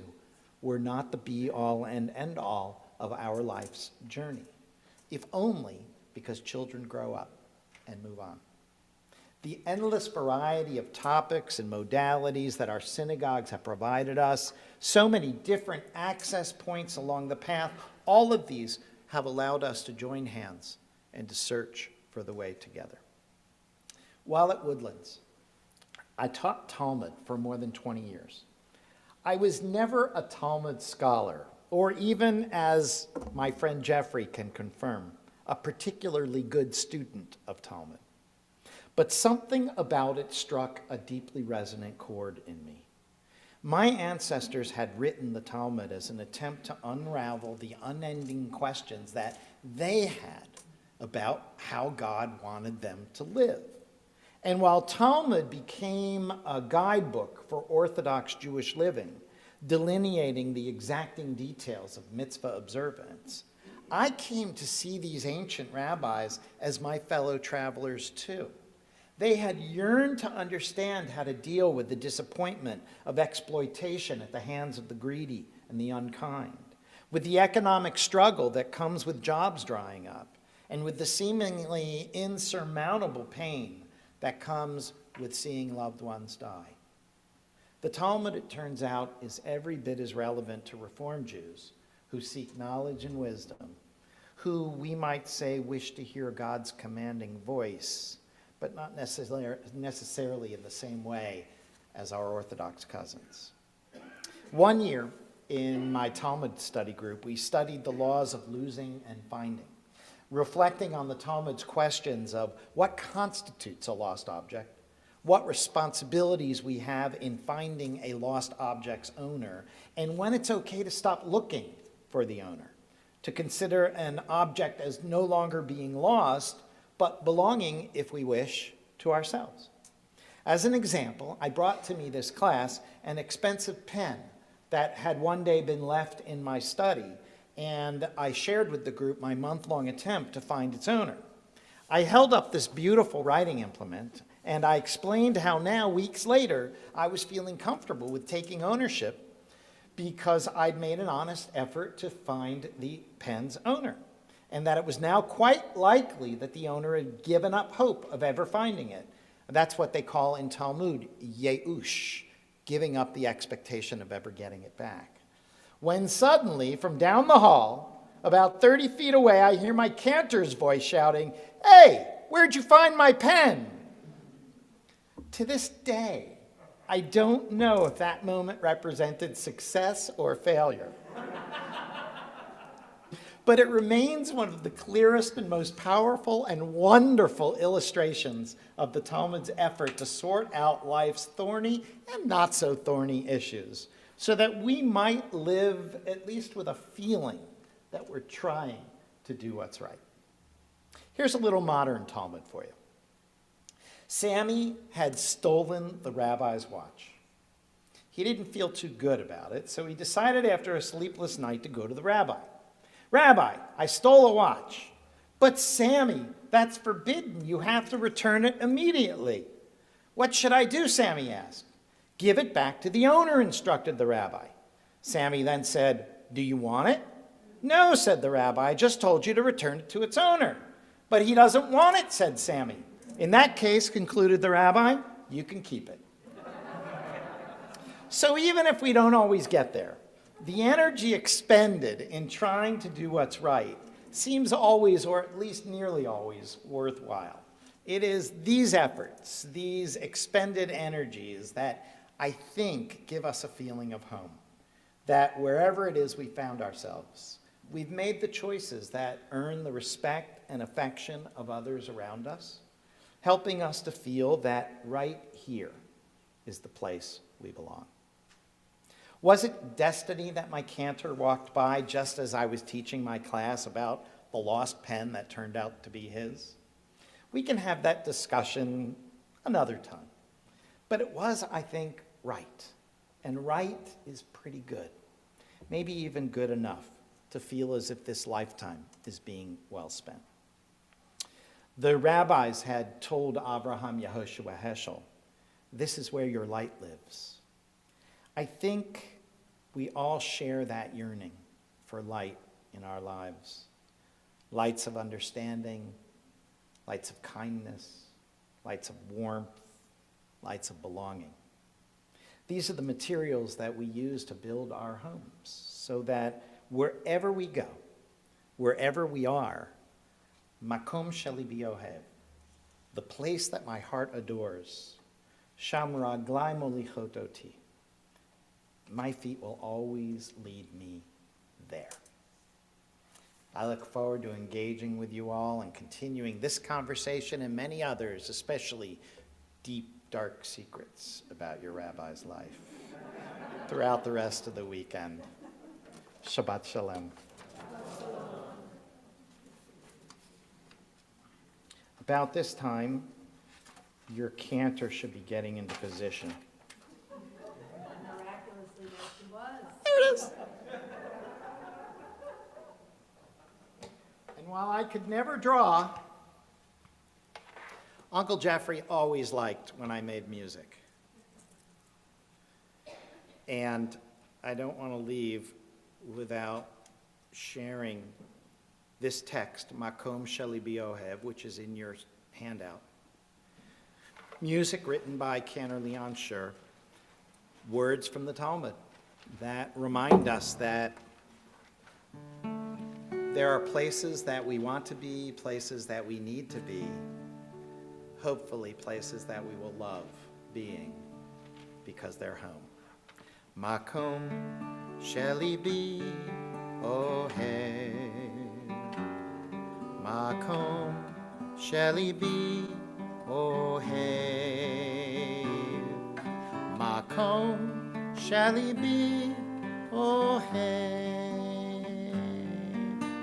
were not the be-all and end-all of our life's journey, if only because children grow up and move on. The endless variety of topics and modalities that our synagogues have provided us, so many different access points along the path, all of these have allowed us to join hands and to search for the way together. While at Woodlands, I taught Talmud for more than 20 years. I was never a Talmud scholar, or even, as my friend Jeffrey can confirm, a particularly good student of Talmud. But something about it struck a deeply resonant chord in me. My ancestors had written the Talmud as an attempt to unravel the unending questions that they had about how God wanted them to live. And while Talmud became a guidebook for Orthodox Jewish living, delineating the exacting details of mitzvah observance, I came to see these ancient rabbis as my fellow travelers too. They had yearned to understand how to deal with the disappointment of exploitation at the hands of the greedy and the unkind, with the economic struggle that comes with jobs drying up, and with the seemingly insurmountable pain that comes with seeing loved ones die. The Talmud, it turns out, is every bit as relevant to Reform Jews who seek knowledge and wisdom, who we might say wish to hear God's commanding voice, but not necessarily in the same way as our Orthodox cousins. One year in my Talmud study group, we studied the laws of losing and finding, reflecting on the Talmud's questions of what constitutes a lost object, what responsibilities we have in finding a lost object's owner, and when it's okay to stop looking for the owner, to consider an object as no longer being lost, but belonging, if we wish, to ourselves. As an example, I brought to me this class an expensive pen that had one day been left in my study, and I shared with the group my month-long attempt to find its owner. I held up this beautiful writing implement, and I explained how now, weeks later, I was feeling comfortable with taking ownership because I'd made an honest effort to find the pen's owner, and that it was now quite likely that the owner had given up hope of ever finding it. That's what they call in Talmud, yeush, giving up the expectation of ever getting it back. When suddenly, from down the hall, About 30 feet away, I hear my cantor's voice shouting, "Hey, where'd you find my pen?" To this day, I don't know if that moment represented success or failure. But it remains one of the clearest and most powerful and wonderful illustrations of the Talmud's effort to sort out life's thorny and not so thorny issues, so that we might live at least with a feeling that we're trying to do what's right. Here's a little modern Talmud for you. Sammy had stolen the rabbi's watch. He didn't feel too good about it, so he decided after a sleepless night to go to the rabbi. "Rabbi, I stole a watch." "But Sammy, that's forbidden. You have to return it immediately." "What should I do?" Sammy asked. "Give it back to the owner," instructed the rabbi. Sammy then said, "Do you want it?" "No," said the rabbi, "I just told you to return it to its owner." "But he doesn't want it," said Sammy. "In that case," concluded the rabbi, "you can keep it." So even if we don't always get there, the energy expended in trying to do what's right seems always, or at least nearly always, worthwhile. It is these efforts, these expended energies that I think give us a feeling of home. That wherever it is we found ourselves, we've made the choices that earn the respect and affection of others around us, helping us to feel that right here is the place we belong. Was it destiny that my cantor walked by just as I was teaching my class about the lost pen that turned out to be his? We can have that discussion another time. But it was, I think, right. And right is pretty good. Maybe even good enough to feel as if this lifetime is being well spent. The rabbis had told Abraham Yehoshua Heschel, "This is where your light lives." I think we all share that yearning for light in our lives. Lights of understanding, lights of kindness, lights of warmth, lights of belonging. These are the materials that we use to build our homes so that wherever we go, wherever we are, Makom sheli biohev, the place that my heart adores, Sham raglai molichot oti, my feet will always lead me there. I look forward to engaging with you all and continuing this conversation and many others, especially deep, dark secrets about your rabbi's life throughout the rest of the weekend. Shabbat Shalom. About this time, your cantor should be getting into position. Miraculously, there she was. There it is. And while I could never draw, Uncle Jeffrey always liked when I made music. And I don't want to leave without sharing this text, Makom sheli biohev, which is in your handout. Music written by Cantor Leon Schur. Words from the Talmud that remind us that there are places that we want to be, places that we need to be, hopefully places that we will love being because they're home. Makom sheli biohev, Makom sheli biohev, Makom sheli biohev,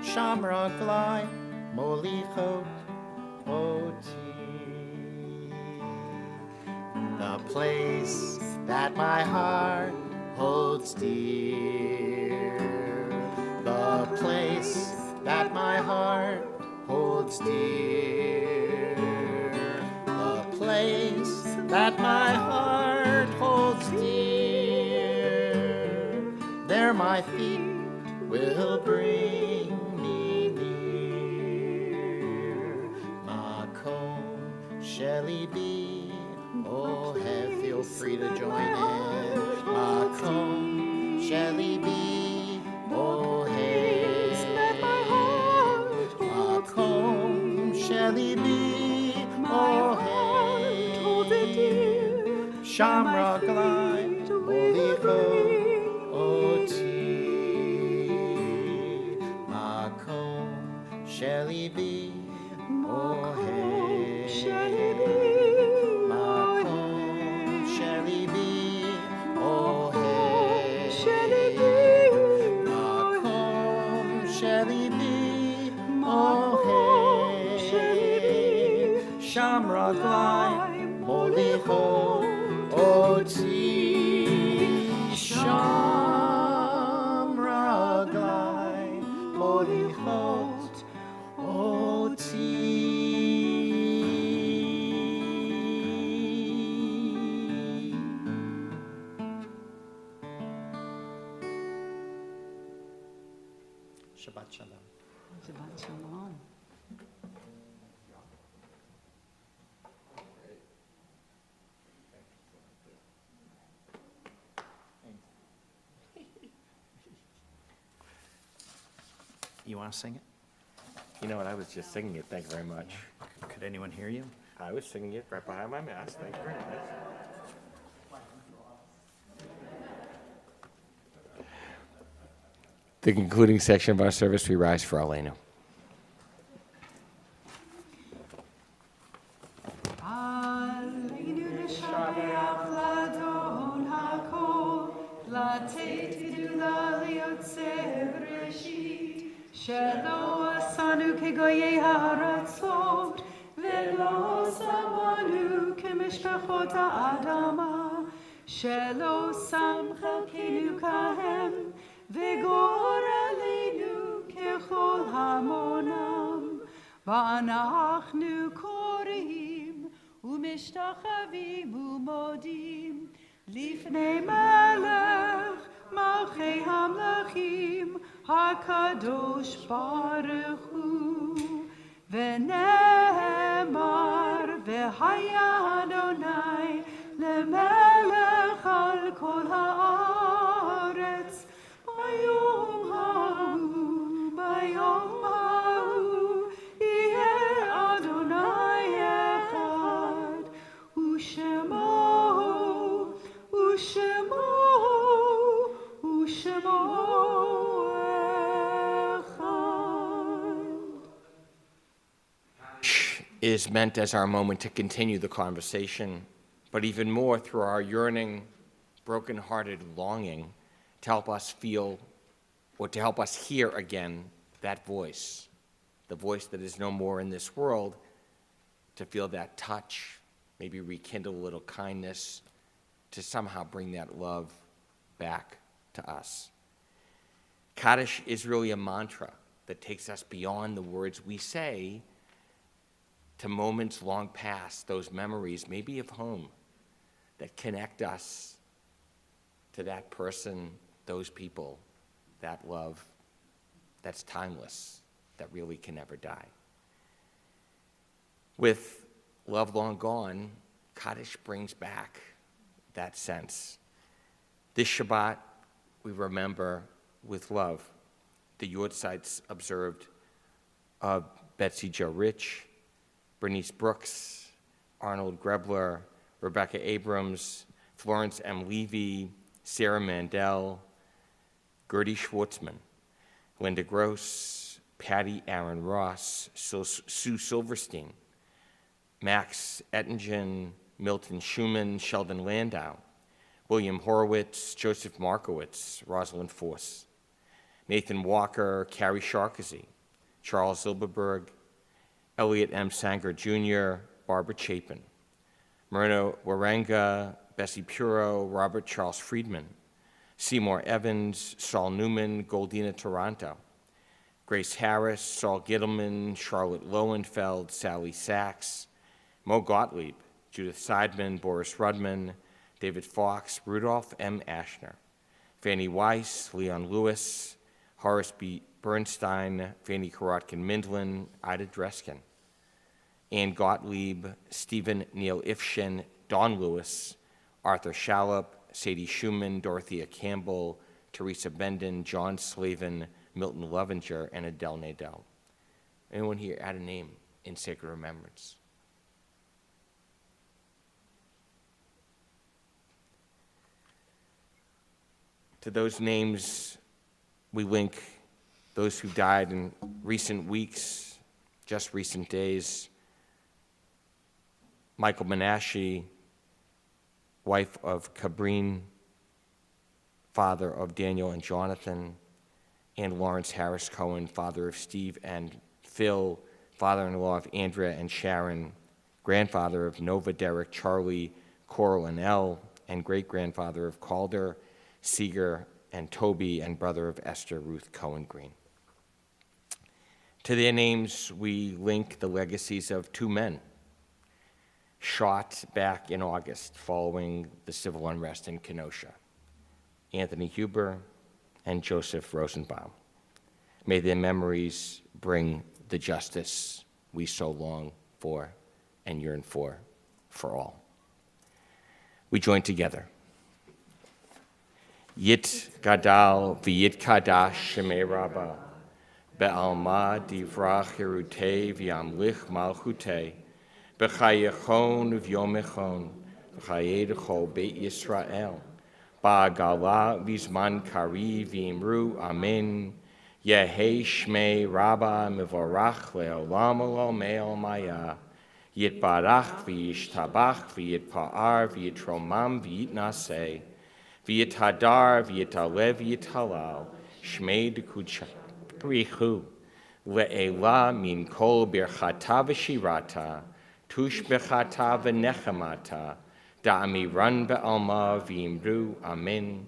Sham raglai molichot oti, the place that my heart holds dear, the place that my heart holds dear, the place that my heart holds dear, there my feet will bring me near. Makom sheli biohev, feel free to join in. Makom sheli biohev, Shamraglai Molicho Oti Makom Shelibi Mohe Makom Shelibi Mohe Makom Shelibi Mohe Shamraglai Molicho Oti Shamraglai Molichot Oti. Shabbat Shalom. Shabbat Shalom. You want to sing it? You know what, I was just singing it, thank you very much. Could anyone hear you? I was singing it right behind my mask, thank you very much. The concluding section of our service, we rise for Aleinu. Aleinu nishabeach ladon hakol, lateit gedula liyotzeh bereshit, shelo asanu kegoyei haratzot, velo samanu kemishpachot ha'adama, shelo sam chelkenu kahem, וגורלנו ככל המונם, ואנחנו קוראים ומשתחווים ומודים לפני מלך מלכי המלכים הקדוש ברוך הוא, ונאמר והיה אדוני למלך על כל הארץ ביום ההוא יהיה אדוני אחד, ושמו אחד. Is meant as our moment to continue the conversation, but even more through our yearning, broken-hearted longing to help us feel, or to help us hear again that voice, the voice that is no more in this world, to feel that touch, maybe rekindle a little kindness, to somehow bring that love back to us. Kaddish is really a mantra that takes us beyond the words we say to moments long past, those memories, maybe of home, that connect us to that person, those people, that love that's timeless, that really can never die. With love long gone, Kaddish brings back that sense. This Shabbat, we remember with love the Yortzites observed of Betsy Jo Rich, Bernice Brooks, Arnold Grebler, Rebecca Abrams, Florence M. Levy, Sarah Mandel, Gertie Schwartzman, Linda Gross, Patty Aaron Ross, Sue Silverstein, Max Ettingen, Milton Schumann, Sheldon Landau, William Horowitz, Joseph Markowitz, Rosalind Force, Nathan Walker, Carrie Sharkazy, Charles Zilberberg, Elliot M. Sanger Jr., Barbara Chapin, Myrna Warenga, Bessie Puro, Robert Charles Friedman, Seymour Evans, Saul Newman, Goldina Taranto, Grace Harris, Saul Gittleman, Charlotte Lowenfeld, Sally Sachs, Mo Gottlieb, Judith Seidman, Boris Rudman, David Fox, Rudolph M. Ashner, Fanny Weiss, Leon Lewis, Horace B. Bernstein, Fanny Korotkin-Mindlin, Ida Dreskin, Ann Gottlieb, Stephen Neil Ifshin, Don Lewis, Arthur Shallop, Sadie Schumann, Dorothea Campbell, Teresa Benden, John Slavin, Milton Lovinger, and Adele Nadell. Anyone here add a name in sacred remembrance? To those names, we link those who died in recent weeks, just recent days. Michael Menashe, wife of Cabrini, father of Daniel and Jonathan, and Lawrence Harris Cohen, father of Steve and Phil, father-in-law of Andrea and Sharon, grandfather of Nova, Derek, Charlie, Coral, and Elle, and great-grandfather of Calder, Seeger, and Toby, and brother of Esther, Ruth Cohen Green. To their names, we link the legacies of two men shot back in August following the civil unrest in Kenosha, Anthony Huber and Joseph Rosenbaum. May their memories bring the justice we so long for and yearn for all. We join together. Yit gadal v'yit kadash shemei Rabbah, be'alma divrach hirutei v'yamlich malchutei, b'chayechon v'yomechon, b'chayedechol beit Yisrael, ba'agala v'zman kari v'imru amen, Yehei shmei Rabbah mivorach le'olam olomei olmaya, Yitbarach v'yishtabach v'yitpa'ar v'yitromam v'yitnaseh, v'yithadar v'yitalev v'yithalal, shmei dekucha brichu, le'ela min kol birchata v'shirata, tush bechata v'nechamata, da'amiran be'alma v'imru amen,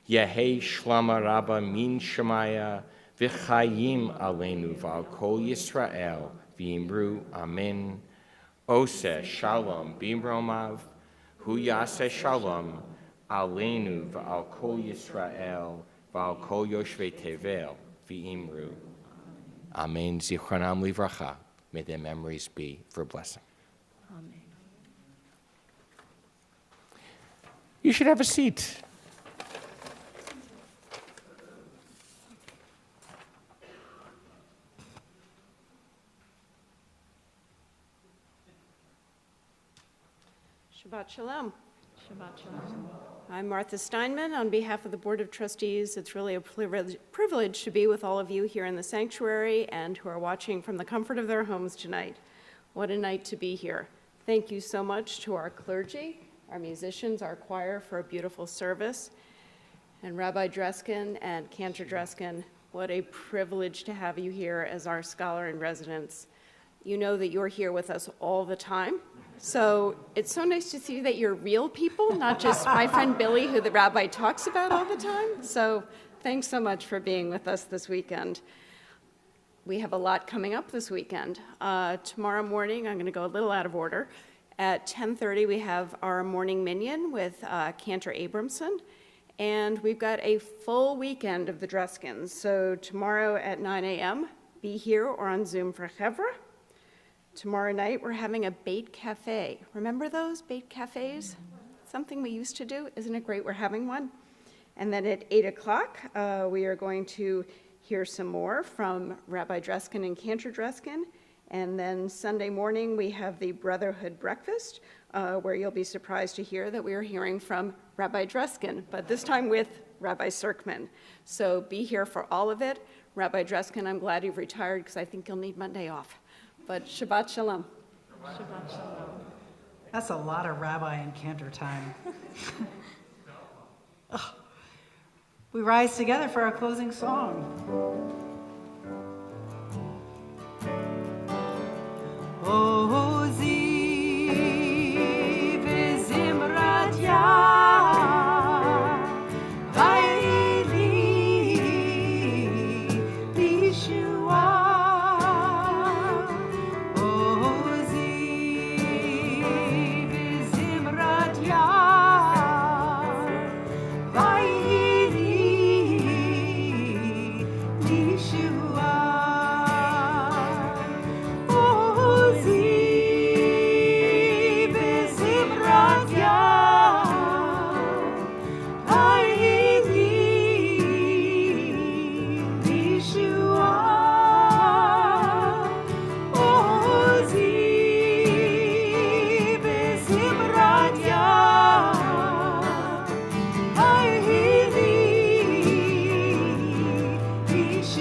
Yehei shlama Rabbah min shemaya, v'chayim aleinu v'al kol Yisrael, v'imru amen. Oseh shalom bimromav, hu yaseh shalom, aleinu v'al kol Yisrael, v'al kol yoshvei tevel, v'imru. Amen. Zichronam livracha. May their memories be for blessing. Amen. You should have a seat. Shabbat Shalom. Shabbat Shalom. I'm Martha Steinman. On behalf of the Board of Trustees, it's really a privilege to be with all of you here in the sanctuary and who are watching from the comfort of their homes tonight. What a night to be here. Thank you so much to our clergy, our musicians, our choir for a beautiful service, and Rabbi Dreskin and Cantor Dreskin. What a privilege to have you here as our scholar in residence. You know that you're here with us all the time. So it's so nice to see that you're real people, not just my friend Billy, who the rabbi talks about all the time. So thanks so much for being with us this weekend. We have a lot coming up this weekend. Tomorrow morning, I'm going to go a little out of order. At 10:30, we have our morning minyan with Cantor Abramson. And we've got a full weekend of the Dreskins. So tomorrow at 9 a.m., be here or on Zoom for Chevra. Tomorrow night, we're having a Beit Cafe. Remember those Beit Cafes? Something we used to do. Isn't it great we're having one? And then at 8 o'clock, we are going to hear some more from Rabbi Dreskin and Cantor Dreskin. And then Sunday morning, we have the Brotherhood Breakfast, where you'll be surprised to hear that we are hearing from Rabbi Dreskin, but this time with Rabbi Serkman. So be here for all of it. Rabbi Dreskin, I'm glad you've retired because I think you'll need Monday off. But Shabbat Shalom. Shabbat Shalom. That's a lot of rabbi and cantor time. Oh. We rise together for our closing song. Ozi v'zimrat yah, vayli b'yeshua. Be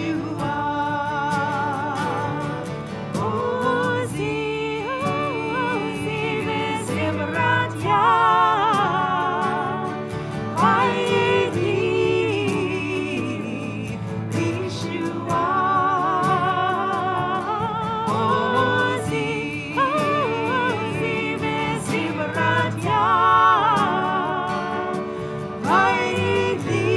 Yeshua. Ozi, Ozi, V'Zimrat Yah, Vayeli, Yeshua. Ozi, Ozi, V'Zimrat Yah, Vayeli,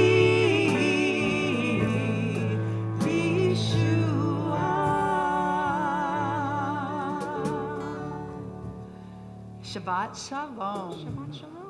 Yeshua. Shabbat Shalom. Shabbat Shalom.